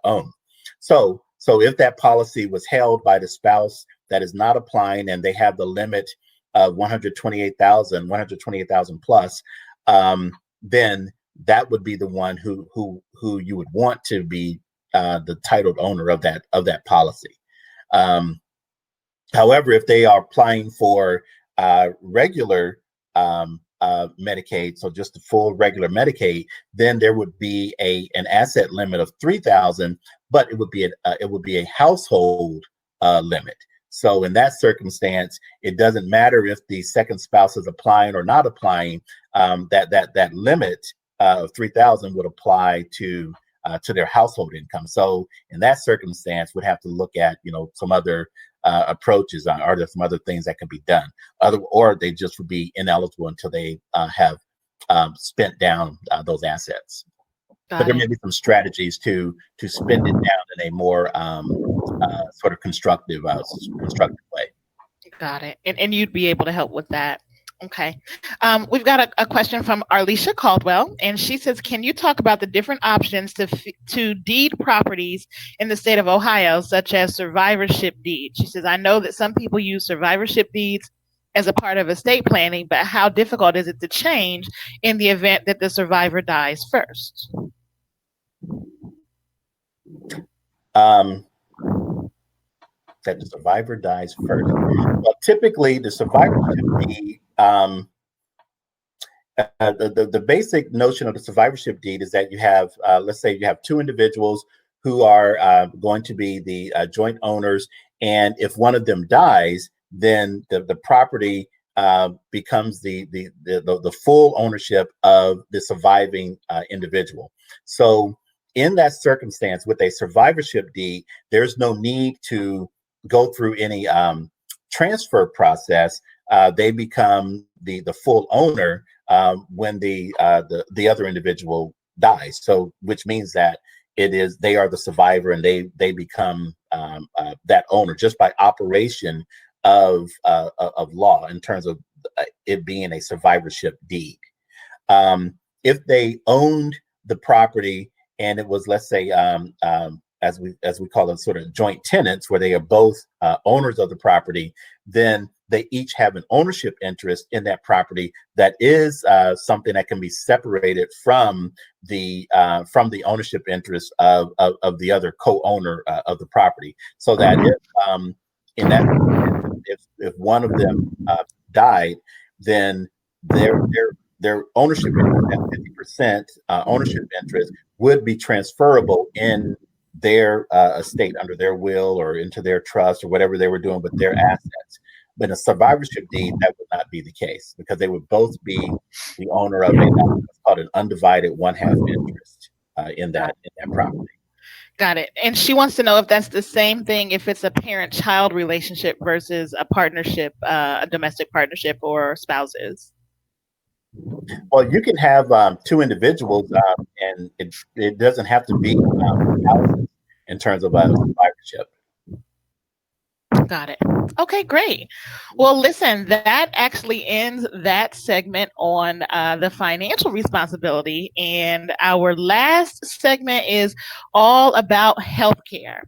own. So if that policy was held by the spouse that is not applying and they have the limit of 128,000 plus, then that would be the one who you would want to be the titled owner of that policy. Um, However, if they are applying for regular Medicaid, so just the full regular Medicaid, then there would be an asset limit of 3,000, but it would be a household limit. So in that circumstance, it doesn't matter if the second spouse is applying or not applying. That limit of 3,000 would apply to their household income. So in that circumstance, we'd have to look at some other approaches. Are there some other things that can be done? Or they just would be ineligible until they have spent down those assets. But there may be some strategies to spend it down in a more sort of constructive way. Got it. And you'd be able to help with that. Okay. We've got a question from Arlisha Caldwell, and she says, can you talk about the different options to deed properties in the state of Ohio, such as survivorship deeds? She says, I know that some people use survivorship deeds as a part of estate planning, but how difficult is it to change in the event that the survivor dies first? That the survivor dies first. Well, typically, the survivorship deed, the basic notion of the survivorship deed is that you have, let's say, you have two individuals who are going to be the joint owners, and if one of them dies, then the property becomes the full ownership of the surviving individual. So in that circumstance, with a survivorship deed, there's no need to go through any transfer process. They become the full owner when the other individual dies. So, which means that they are the survivor, and they become that owner just by operation of law in terms of it being a survivorship deed. If they owned the property and it was, let's say, as we call them, sort of joint tenants, where they are both owners of the property, then they each have an ownership interest in that property that is something that can be separated from the ownership interest of the other co-owner of the property. So that if one of them died, then their ownership interest, that 50% ownership interest, would be transferable in their estate under their will or into their trust or whatever they were doing with their assets. But in a survivorship deed, that would not be the case, because they would both be the owner of what's called an undivided one-half interest in that property. Got it. And she wants to know if that's the same thing if it's a parent-child relationship versus a partnership, a domestic partnership, or spouses. Well, you can have two individuals, and it doesn't have to be spouses in terms of survivorship. Got it. Okay, great. Well, listen, that actually ends that segment on the financial responsibility. And our last segment is all about healthcare.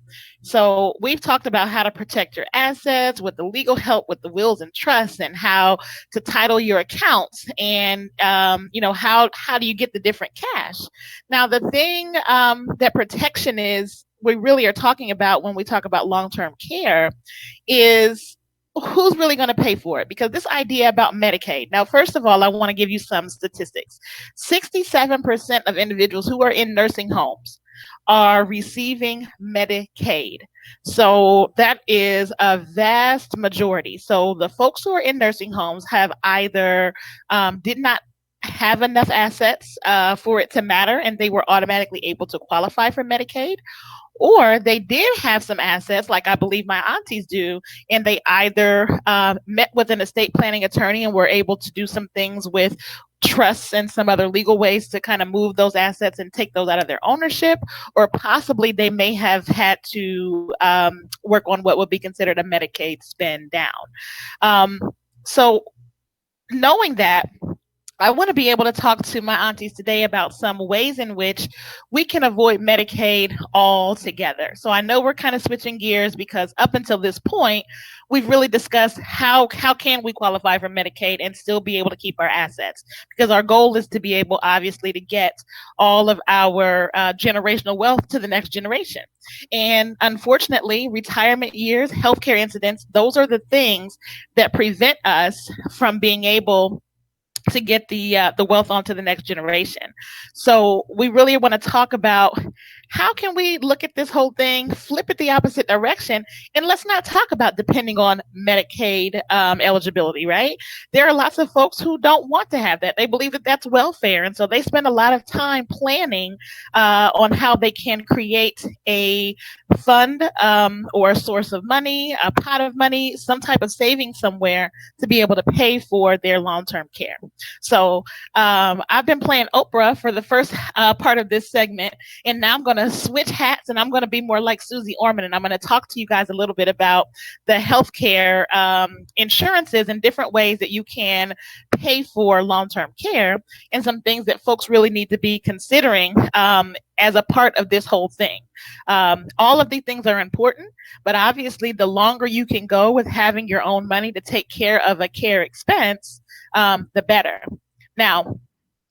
So we've talked about how to protect your assets with the legal help with the wills and trusts, and how to title your accounts, and how do you get the different cash. Now, the thing that protection is, we really are talking about when we talk about long-term care, is who's really going to pay for it? Because this idea about Medicaid. Now, first of all, I want to give you some statistics. 67% of individuals who are in nursing homes are receiving Medicaid. So that is a vast majority. So the folks who are in nursing homes have either did not have enough assets for it to matter, and they were automatically able to qualify for Medicaid, or they did have some assets, like I believe my aunties do, and they either met with an estate planning attorney and were able to do some things with trusts and some other legal ways to kind of move those assets and take those out of their ownership, or possibly they may have had to work on what would be considered a Medicaid spend down. So knowing that, I want to be able to talk to my aunties today about some ways in which we can avoid Medicaid altogether. So I know we're kind of switching gears because up until this point, we've really discussed how can we qualify for Medicaid and still be able to keep our assets, because our goal is to be able, obviously, to get all of our generational wealth to the next generation. And unfortunately, retirement years, healthcare incidents, those are the things that prevent us from being able to get the wealth onto the next generation. So we really want to talk about how can we look at this whole thing, flip it the opposite direction, and let's not talk about depending on Medicaid eligibility, right? There are lots of folks who don't want to have that. They believe that that's welfare, and so they spend a lot of time planning on how they can create a fund or a source of money, a pot of money, some type of savings somewhere to be able to pay for their long-term care. So I've been playing Oprah for the first part of this segment, and now I'm going to switch hats and I'm going to be more like Susie Orman, and I'm going to talk to you guys a little bit about the healthcare insurances and different ways that you can pay for long-term care, and some things that folks really need to be considering as a part of this whole thing. All of these things are important, but obviously the longer you can go with having your own money to take care of a care expense, the better. Now,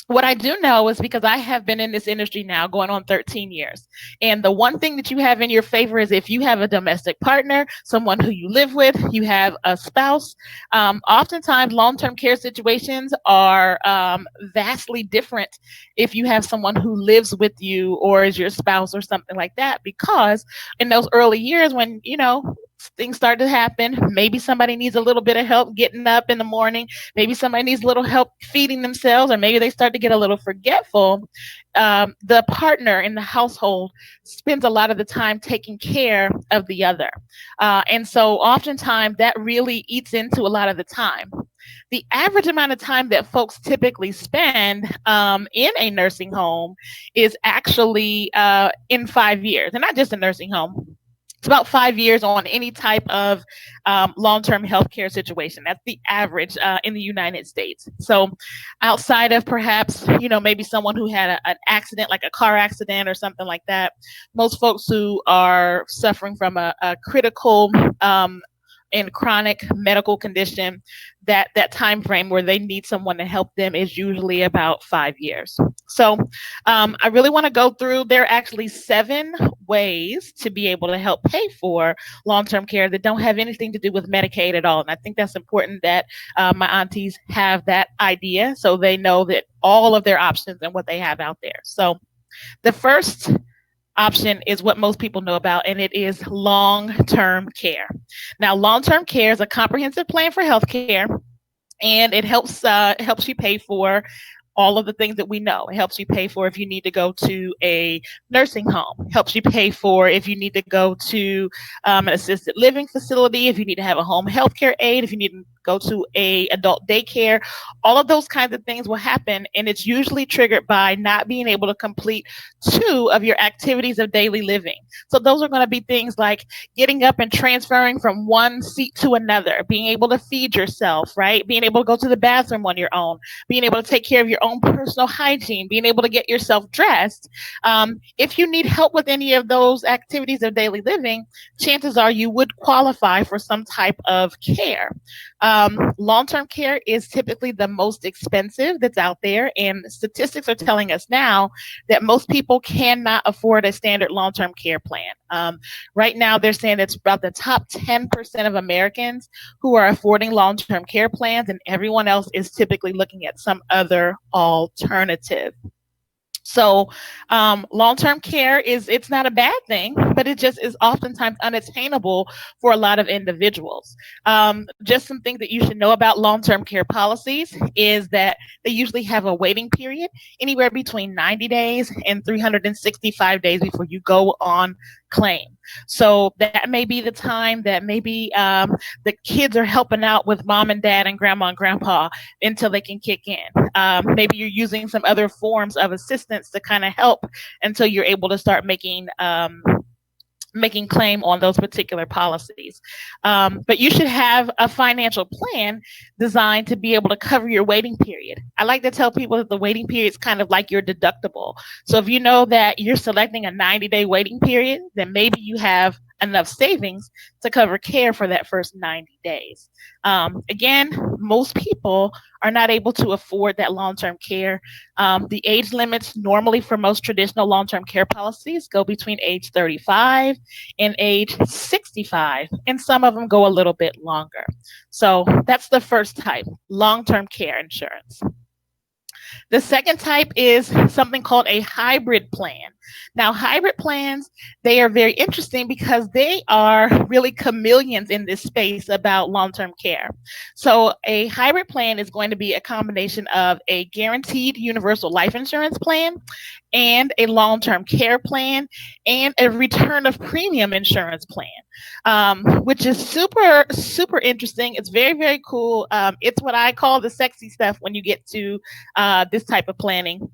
what I do know is because I have been in this industry now going on 13 years. And the one thing that you have in your favor is if you have a domestic partner, someone who you live with, you have a spouse. Oftentimes, long-term care situations are vastly different if you have someone who lives with you or is your spouse or something like that, because in those early years when, things start to happen, maybe somebody needs a little bit of help getting up in the morning, maybe somebody needs a little help feeding themselves, or maybe they start to get a little forgetful. The partner in the household spends a lot of the time taking care of the other. And so oftentimes that really eats into a lot of the time. The average amount of time that folks typically spend in a nursing home is actually in 5 years, and not just a nursing home. It's about 5 years on any type of long-term healthcare situation. That's the average in the United States. So outside of perhaps, maybe someone who had an accident, like a car accident or something like that, most folks who are suffering from a critical and chronic medical condition, that time frame where they need someone to help them is usually about 5 years. So I really want to go through, there are actually 7 ways to be able to help pay for long-term care that don't have anything to do with Medicaid at all. And I think that's important that my aunties have that idea so they know that all of their options and what they have out there. So the first option is what most people know about, and it is long-term care. Now, long-term care is a comprehensive plan for healthcare, and it helps you pay for all of the things that we know. It helps you pay for if you need to go to a nursing home. It helps you pay for if you need to go to an assisted living facility, if you need to have a home health care aide, if you need to go to a adult daycare. All of those kinds of things will happen, and it's usually triggered by not being able to complete 2 of your activities of daily living. So those are going to be things like getting up and transferring from one seat to another, being able to feed yourself, right? Being able to go to the bathroom on your own, being able to take care of your own personal hygiene, being able to get yourself dressed. If you need help with any of those activities of daily living, chances are you would qualify for some type of care. Long-term care is typically the most expensive that's out there, and statistics are telling us now that most people cannot afford a standard long-term care plan. Right now, they're saying it's about the top 10% of Americans who are affording long-term care plans, and everyone else is typically looking at some other alternative. So long-term care it's not a bad thing, but it just is oftentimes unattainable for a lot of individuals. Just some things that you should know about long-term care policies is that they usually have a waiting period anywhere between 90 days and 365 days before you go on claim. So that may be the time that maybe the kids are helping out with mom and dad and grandma and grandpa until they can kick in. Maybe you're using some other forms of assistance to kind of help until you're able to start making claim on those particular policies. But you should have a financial plan designed to be able to cover your waiting period. I like to tell people that the waiting period is kind of like your deductible. So if you know that you're selecting a 90-day waiting period, then maybe you have enough savings to cover care for that first 90 days. Again, most people are not able to afford that long-term care. The age limits normally for most traditional long-term care policies go between age 35 and age 65, and some of them go a little bit longer. So that's the first type, long-term care insurance. The second type is something called a hybrid plan. Now, hybrid plans, they are very interesting because they are really chameleons in this space about long-term care. So a hybrid plan is going to be a combination of a guaranteed universal life insurance plan and a long-term care plan and a return of premium insurance plan, which is super, super interesting. It's very, very cool. It's what I call the sexy stuff when you get to this type of planning,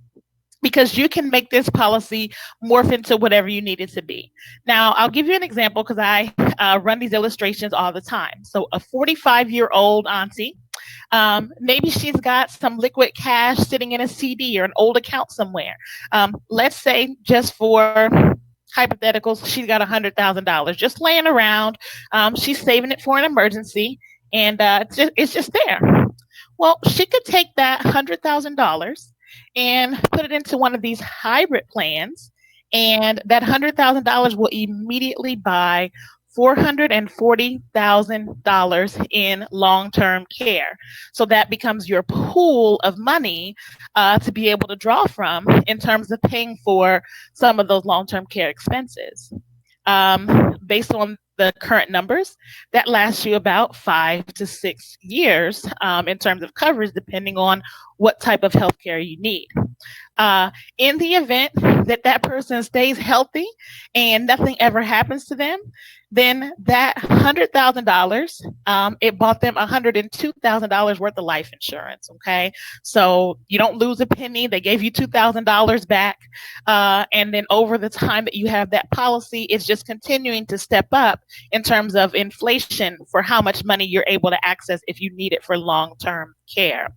because you can make this policy morph into whatever you need it to be. Now, I'll give you an example because I run these illustrations all the time. So a 45-year-old auntie, maybe she's got some liquid cash sitting in a CD or an old account somewhere. Let's say, just for hypotheticals, she's got $100,000 just laying around. She's saving it for an emergency, and it's just there. Well, she could take that $100,000 and put it into one of these hybrid plans, and that $100,000 will immediately buy $440,000 in long-term care. So that becomes your pool of money to be able to draw from in terms of paying for some of those long-term care expenses. Based on the current numbers, that lasts you about 5 to 6 years in terms of coverage, depending on what type of health care you need. In the event that that person stays healthy and nothing ever happens to them, then that $100,000, it bought them $102,000 worth of life insurance. Okay, so you don't lose a penny. They gave you $2,000 back, and then over the time that you have that policy, it's just continuing to step up in terms of inflation for how much money you're able to access if you need it for long-term care.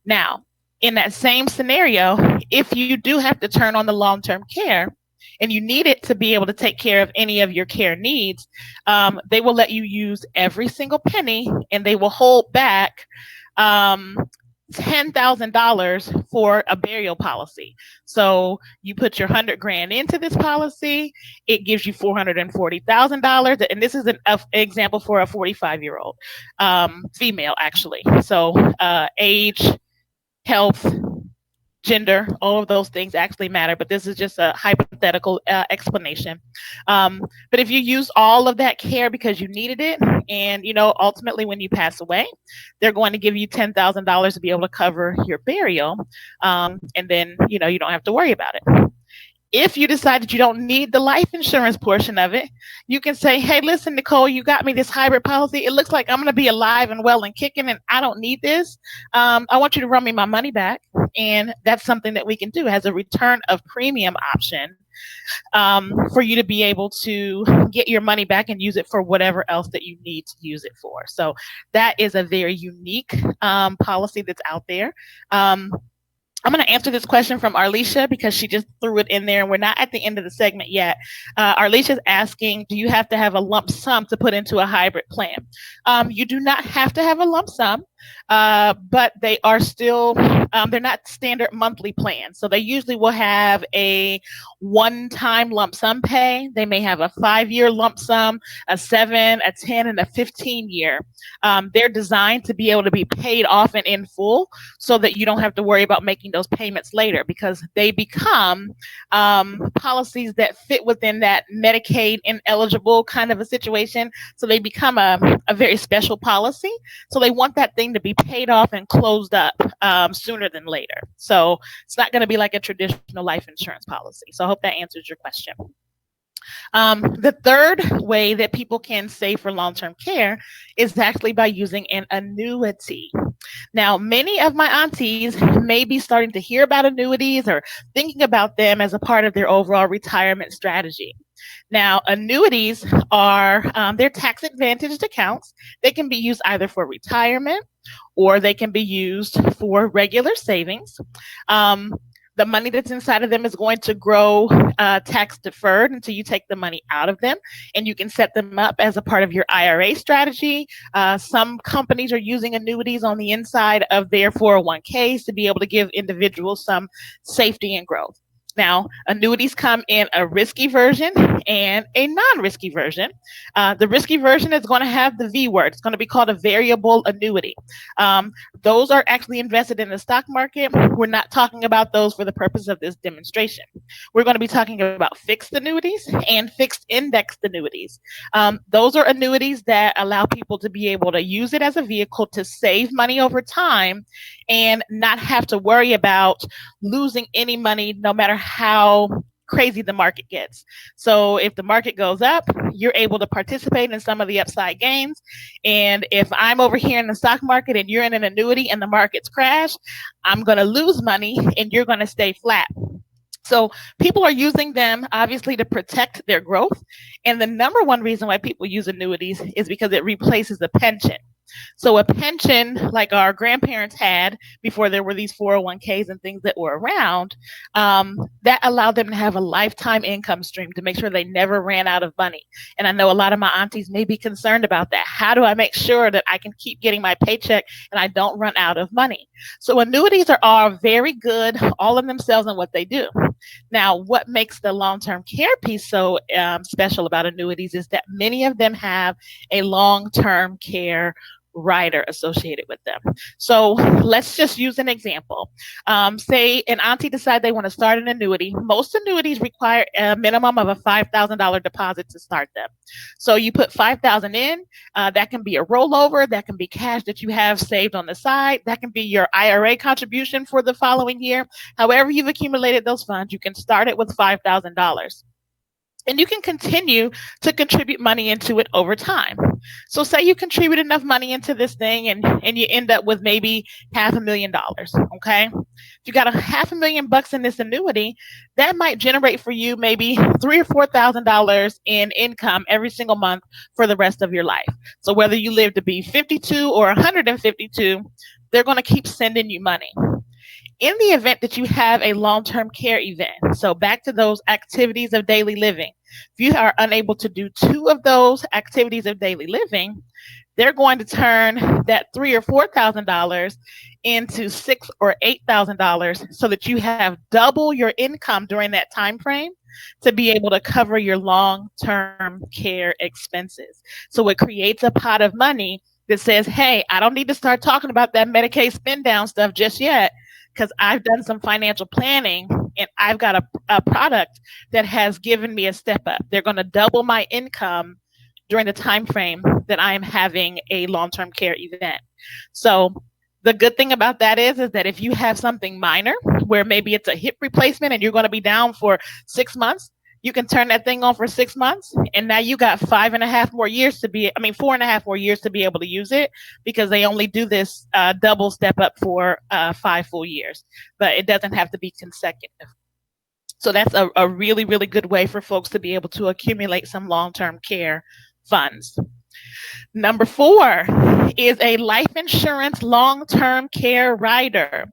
Now, in that same scenario, if you do have to turn on the long-term care and you need it to be able to take care of any of your care needs, they will let you use every single penny, and they will hold back $10,000 for a burial policy. So you put your $100,000 into this policy, it gives you $440,000, and this is an example for a 45-year-old female, actually. So age, health, gender, all of those things actually matter, but this is just a hypothetical explanation. But if you use all of that care because you needed it, and ultimately when you pass away, they're going to give you $10,000 to be able to cover your burial, and then you don't have to worry about it. If you decide that you don't need the life insurance portion of it, you can say, hey, listen, Nicole, you got me this hybrid policy. It looks like I'm going to be alive and well and kicking, and I don't need this. I want you to run me my money back. And that's something that we can do as a return of premium option, for you to be able to get your money back and use it for whatever else that you need to use it for. So that is a very unique policy that's out there. I'm going to answer this question from Arlisha because she just threw it in there, and we're not at the end of the segment yet. Arlisha's asking, do you have to have a lump sum to put into a hybrid plan? You do not have to have a lump sum, but they are still, they're not standard monthly plans. So they usually will have a one-time lump sum pay. They may have a 5-year lump sum, a 7, a 10, and a 15-year. They're designed to be able to be paid off and in full so that you don't have to worry about making those payments later, because they become policies that fit within that Medicaid ineligible kind of a situation. So they become a very special policy. So they want that thing to be paid off and closed up sooner than later. So it's not going to be like a traditional life insurance policy. So I hope that answers your question. The third way that people can save for long term care is actually by using an annuity. Now, many of my aunties may be starting to hear about annuities or thinking about them as a part of their overall retirement strategy. Now, annuities are they're tax advantaged accounts. They can be used either for retirement or they can be used for regular savings. Um, the money that's inside of them is going to grow tax deferred until you take the money out of them, and you can set them up as a part of your IRA strategy. Some companies are using annuities on the inside of their 401ks to be able to give individuals some safety and growth. Now, annuities come in a risky version and a non risky version. The risky version is going to have the V word. It's going to be called a variable annuity. Um, those are actually invested in the stock market. We're not talking about those for the purpose of this demonstration. We're going to be talking about fixed annuities and fixed indexed annuities. Those are annuities that allow people to be able to use it as a vehicle to save money over time and not have to worry about losing any money no matter how crazy the market gets. So if the market goes up, you're able to participate in some of the upside gains. And if I'm over here in the stock market and you're in an annuity and the markets crash, I'm going to lose money and you're going to stay flat. So people are using them obviously to protect their growth. And the number one reason why people use annuities is because it replaces a pension. So a pension like our grandparents had before there were these 401ks and things that were around, that allowed them to have a lifetime income stream to make sure they never ran out of money. And I know a lot of my aunties may be concerned about that. How do I make sure that I can keep getting my paycheck and I don't run out of money? So annuities are all very good, all in themselves and what they do. Now, what makes the long-term care piece so special about annuities is that many of them have a long-term care rider associated with them. So let's just use an example. Say an auntie decide they want to start an annuity. Most annuities require a minimum of a $5,000 deposit to start them. So you put $5,000 in. That can be a rollover. That can be cash that you have saved on the side. That can be your IRA contribution for the following year. However you've accumulated those funds, you can start it with $5,000. And you can continue to contribute money into it over time. So say you contribute enough money into this thing and you end up with maybe $500,000. Okay. If you got $500,000 in this annuity, that might generate for you maybe $3,000 or $4,000 in income every single month for the rest of your life. So whether you live to be 52 or 152, they're going to keep sending you money. In the event that you have a long-term care event, so back to those activities of daily living, if you are unable to do two of those activities of daily living, they're going to turn that $3,000 or $4,000 into $6,000 or $8,000 so that you have double your income during that time frame to be able to cover your long-term care expenses. So it creates a pot of money that says, hey, I don't need to start talking about that Medicaid spend down stuff just yet, because I've done some financial planning and I've got a product that has given me a step up. They're going to double my income during the time frame that I am having a long-term care event. So the good thing about that is that if you have something minor where maybe it's a hip replacement and you're going to be down for 6 months, you can turn that thing on for 6 months, and now you got 4.5 more years to be able to use it, because they only do this double step up for 5 full years, but it doesn't have to be consecutive. So that's a really, really good way for folks to be able to accumulate some long-term care funds. Number 4 is a life insurance long-term care rider.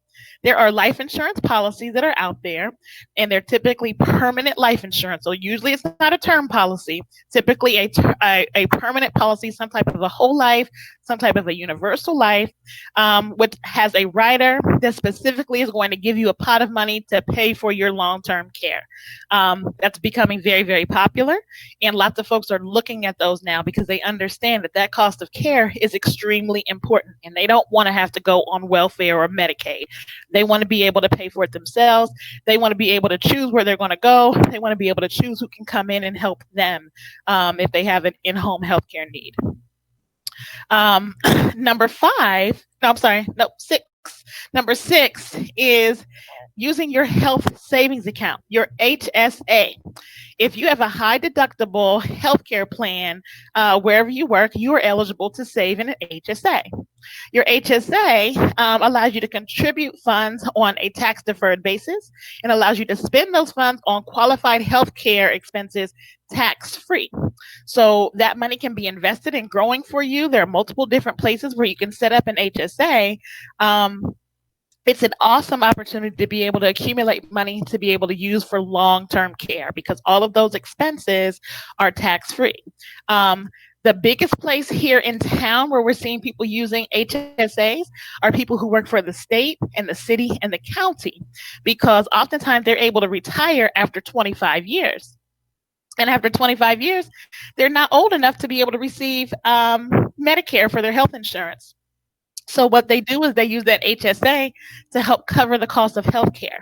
There are life insurance policies that are out there, and they're typically permanent life insurance. So usually it's not a term policy, typically a permanent policy, some type of a whole life, some type of a universal life, which has a rider that specifically is going to give you a pot of money to pay for your long-term care. That's becoming very, very popular, and lots of folks are looking at those now because they understand that that cost of care is extremely important, and they don't want to have to go on welfare or Medicaid. They want to be able to pay for it themselves. They want to be able to choose where they're going to go. They want to be able to choose who can come in and help them if they have an in-home healthcare need. Number 5, no, I'm sorry, no, 6 Number six is using your health savings account, your HSA. If you have a high deductible healthcare plan wherever you work, you are eligible to save in an HSA. Your HSA allows you to contribute funds on a tax deferred basis and allows you to spend those funds on qualified healthcare expenses tax free. So that money can be invested in growing for you. There are multiple different places where you can set up an HSA. It's an awesome opportunity to be able to accumulate money to be able to use for long-term care because all of those expenses are tax-free. The biggest place here in town where we're seeing people using HSAs are people who work for the state and the city and the county because oftentimes they're able to retire after 25 years. And after 25 years, they're not old enough to be able to receive Medicare for their health insurance. So what they do is they use that HSA to help cover the cost of healthcare,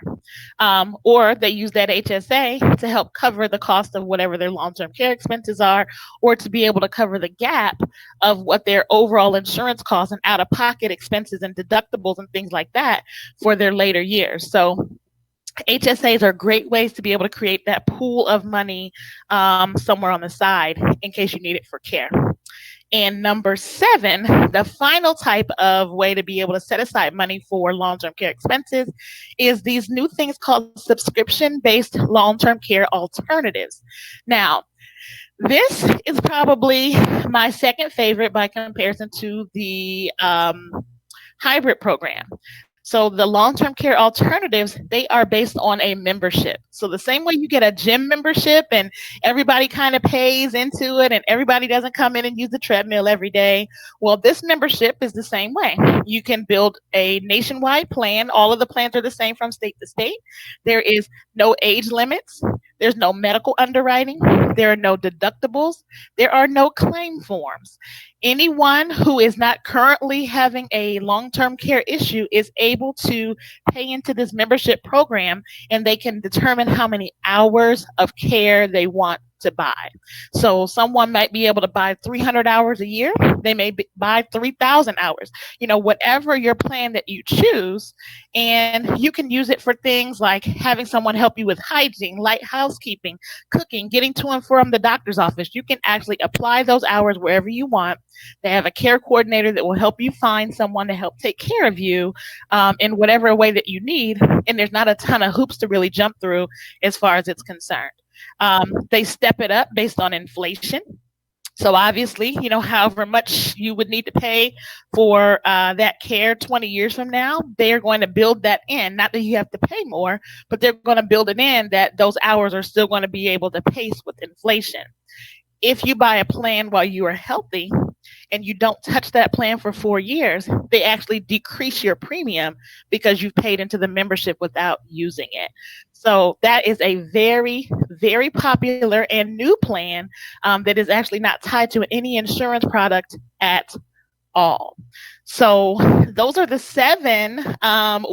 or they use that HSA to help cover the cost of whatever their long-term care expenses are, or to be able to cover the gap of what their overall insurance costs and out-of-pocket expenses and deductibles and things like that for their later years. So HSAs are great ways to be able to create that pool of money somewhere on the side in case you need it for care. And number seven, the final type of way to be able to set aside money for long-term care expenses is these new things called subscription-based long-term care alternatives. Now, this is probably my second favorite by comparison to the hybrid program. So the long-term care alternatives, they are based on a membership. So the same way you get a gym membership and everybody kind of pays into it and everybody doesn't come in and use the treadmill every day. Well, this membership is the same way. You can build a nationwide plan. All of the plans are the same from state to state. There is no age limits. There's no medical underwriting. There are no deductibles. There are no claim forms. Anyone who is not currently having a long-term care issue is able to pay into this membership program and they can determine how many hours of care they want to buy. So someone might be able to buy 300 hours a year. They may buy 3,000 hours, whatever your plan that you choose. And you can use it for things like having someone help you with hygiene, light housekeeping, cooking, getting to and from the doctor's office. You can actually apply those hours wherever you want. They have a care coordinator that will help you find someone to help take care of you in whatever way that you need. And there's not a ton of hoops to really jump through as far as it's concerned. They step it up based on inflation. So obviously, however much you would need to pay for that care 20 years from now, they are going to build that in. Not that you have to pay more, but they're going to build it in that those hours are still going to be able to pace with inflation. If you buy a plan while you are healthy and you don't touch that plan for 4 years, they actually decrease your premium because you've paid into the membership without using it. So that is a very, very popular and new plan that is actually not tied to any insurance product at all. So those are the seven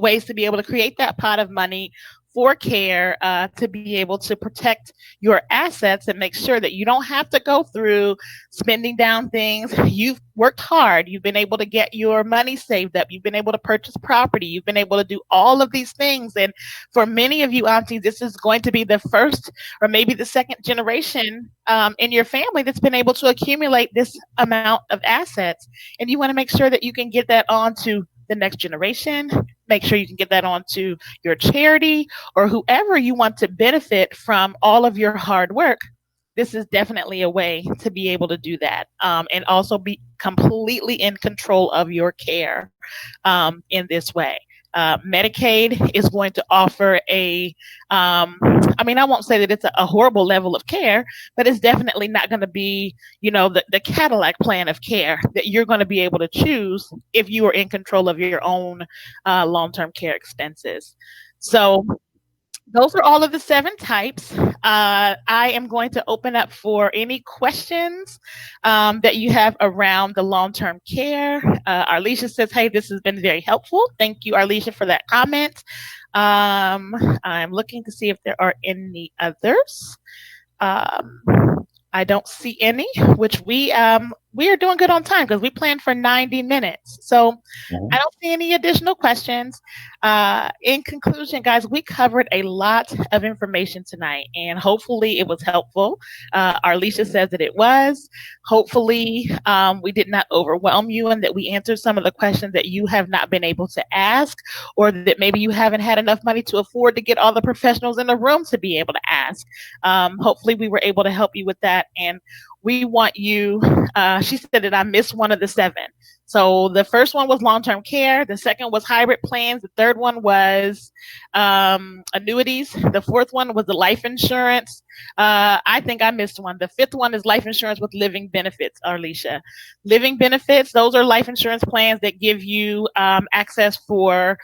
ways to be able to create that pot of money for care to be able to protect your assets and make sure that you don't have to go through spending down things. You've worked hard. You've been able to get your money saved up. You've been able to purchase property. You've been able to do all of these things. And for many of you aunties, this is going to be the first or maybe the second generation in your family that's been able to accumulate this amount of assets. And you want to make sure that you can get that on to the next generation. Make sure you can get that onto your charity or whoever you want to benefit from all of your hard work. This is definitely a way to be able to do that and also be completely in control of your care in this way. Medicaid is going to offer I won't say that it's a horrible level of care, but it's definitely not going to be, the Cadillac plan of care that you're going to be able to choose if you are in control of your own long-term care expenses. So those are all of the seven types. I am going to open up for any questions that you have around the long-term care. Arlisha says, hey, this has been very helpful. Thank you, Arlisha, for that comment. I'm looking to see if there are any others. I don't see any, which we we are doing good on time because we planned for 90 minutes. So Mhm. I don't see any additional questions. In conclusion, guys, we covered a lot of information tonight, and hopefully it was helpful. Arlisha says that it was. Hopefully, we did not overwhelm you and that we answered some of the questions that you have not been able to ask, or that maybe you haven't had enough money to afford to get all the professionals in the room to be able to ask. Hopefully, we were able to help you with that. And we want you, she said that I missed one of the seven. So the first one was long-term care. The second was hybrid plans. The third one was annuities. The fourth one was the life insurance. I think I missed one. The fifth one is life insurance with living benefits, Arlisha. Living benefits, those are life insurance plans that give you access for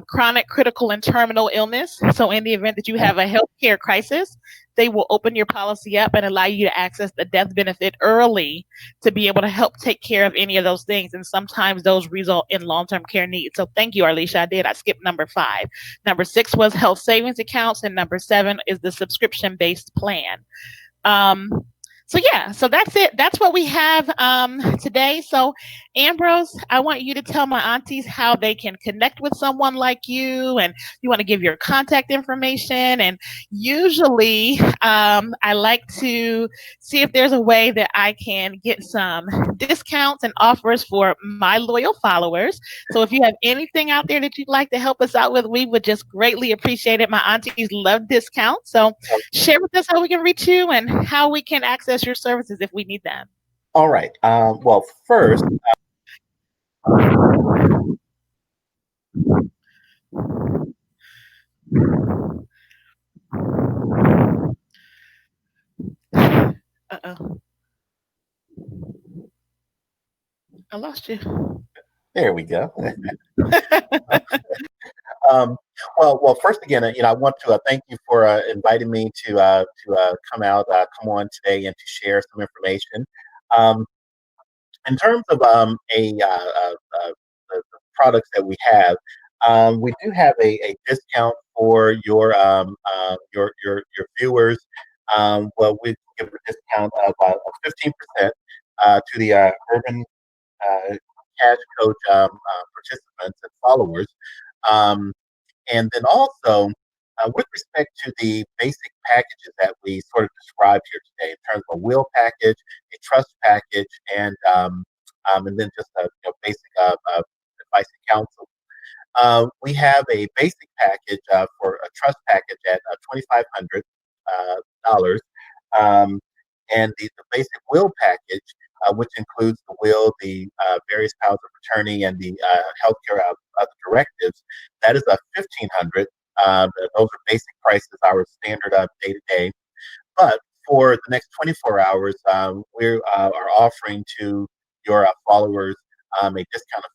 chronic, critical, and terminal illness. So in the event that you have a healthcare crisis, they will open your policy up and allow you to access the death benefit early to be able to help take care of any of those things. And sometimes those result in long-term care needs. So thank you, Arlisha. I did. I skipped number 5. Number 6 was health savings accounts. And number 7 is the subscription-based plan. So yeah, so that's it. That's what we have today. So Ambrose, I want you to tell my aunties how they can connect with someone like you, and you want to give your contact information. And usually I like to see if there's a way that I can get some discounts and offers for my loyal followers. So if you have anything out there that you'd like to help us out with, we would just greatly appreciate it. My aunties love discounts. So share with us how we can reach you and how we can access your services if we need them. All right. Well, first, Uh-oh. I lost you. there we go. Um, well, first again, I want to thank you for inviting me to come on today, and to share some information. Um, in terms of the products that we do have a discount for your viewers. Well, we give a discount of 15% to the Urban Cash Coach participants and followers. Um, and then also, with respect to the basic packages that we sort of described here today, in terms of a will package, a trust package, and then just a basic advice and counsel. We have a basic package for a trust package at $2,500, and the basic will package, which includes the will, the various powers of attorney, and the healthcare other directives. That is a 1,500. Those are basic prices, our standard day to day. But for the next 24 hours, we are offering to your followers a discount of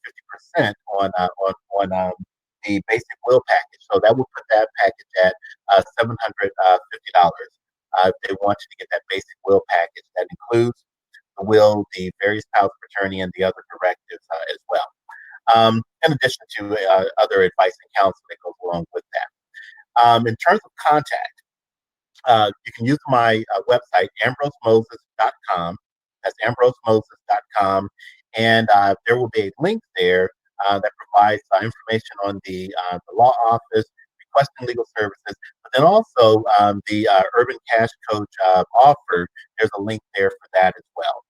50% on the basic will package. So that will put that package at $750. If they want you to get that basic will package, that includes the will, the various powers of attorney, and the other directives as well. In addition to other advice and counsel that goes along with that. In terms of contact, you can use my website, ambrosemoses.com. That's ambrosemoses.com. And there will be a link there that provides information on the law office, requesting legal services, but then also the Urban Cash Coach offer. There's a link there for that as well.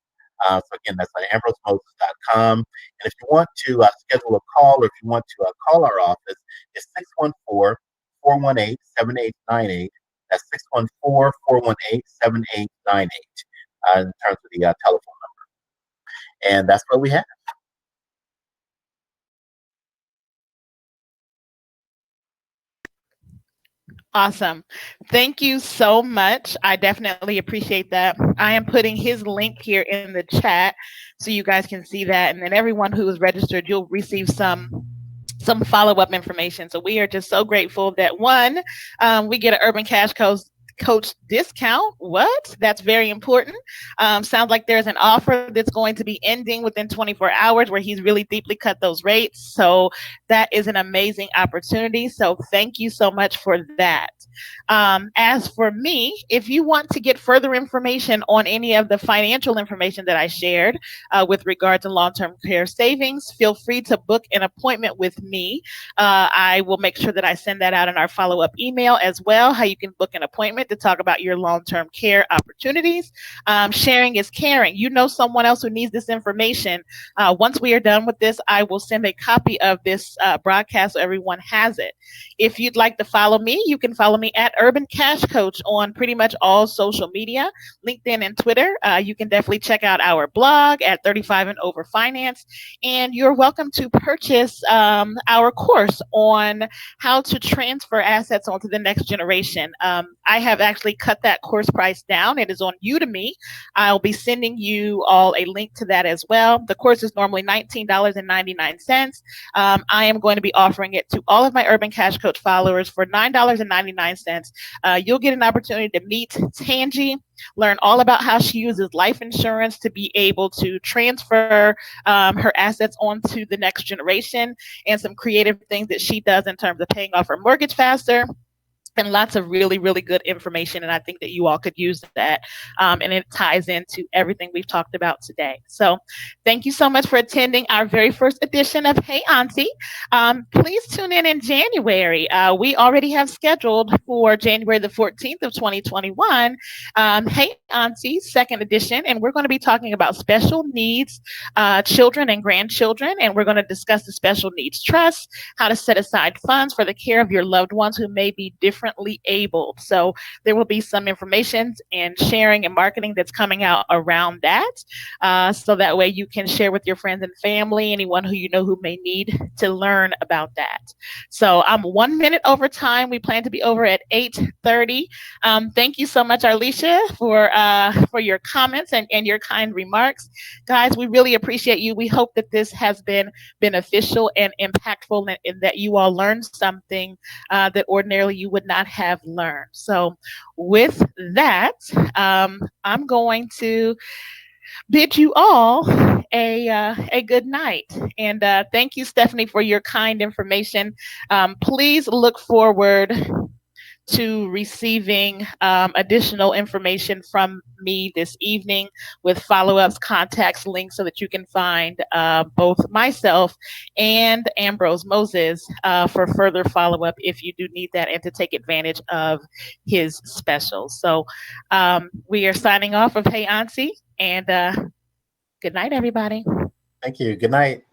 So again, that's at ambrosemoses.com. And if you want to schedule a call, or if you want to call our office, it's 614-418-7898. That's 614-418-7898 in terms of the telephone number. And that's what we have. Awesome. Thank you so much. I definitely appreciate that. I am putting his link here in the chat so you guys can see that. And then everyone who is registered, you'll receive some follow-up information. So we are just so grateful that one, we get an Urban Cash Coach coach discount. What? That's very important. Sounds like there's an offer that's going to be ending within 24 hours where he's really deeply cut those rates. So that is an amazing opportunity. So thank you so much for that. As for me, if you want to get further information on any of the financial information that I shared with regard to long term care savings, feel free to book an appointment with me. I will make sure that I send that out in our follow up email as well, how you can book an appointment to talk about your long term care opportunities. Sharing is caring. You know someone else who needs this information. Once we are done with this, I will send a copy of this broadcast so everyone has it. If you'd like to follow me, you can follow me at Urban Cash Coach on pretty much all social media, LinkedIn and Twitter. You can definitely check out our blog at 35 and Over Finance. And you're welcome to purchase our course on how to transfer assets onto the next generation. I have actually cut that course price down. It is on Udemy. I'll be sending you all a link to that as well. The course is normally $19.99. I am going to be offering it to all of my Urban Cash Coach followers for $9.99. You'll get an opportunity to meet Tangi, learn all about how she uses life insurance to be able to transfer her assets onto the next generation, and some creative things that she does in terms of paying off her mortgage faster, and lots of really, really good information. And I think that you all could use that. And it ties into everything we've talked about today. So thank you so much for attending our very first edition of Hey Auntie. Please tune in January. We already have scheduled for January the 14th of 2021, Hey Auntie, second edition. And we're going to be talking about special needs children and grandchildren. And we're going to discuss the special needs trust, how to set aside funds for the care of your loved ones who may be differently abled. So there will be some information and sharing and marketing that's coming out around that. So that way you can share with your friends and family, anyone who you know who may need to learn about that. So I'm 1 minute over time. We plan to be over at 8:30. Thank you so much, Arlisha, for your comments and your kind remarks. Guys, we really appreciate you. We hope that this has been beneficial and impactful, and that you all learned something that ordinarily you would not have learned. So with that, I'm going to bid you all a good night. And thank you, Stephanie, for your kind information. Please look forward to receiving additional information from me this evening with follow-ups, contacts, links, so that you can find both myself and Ambrose Moses for further follow-up if you do need that, and to take advantage of his specials. So we are signing off of Hey Auntie, and good night, everybody. Thank you. Good night.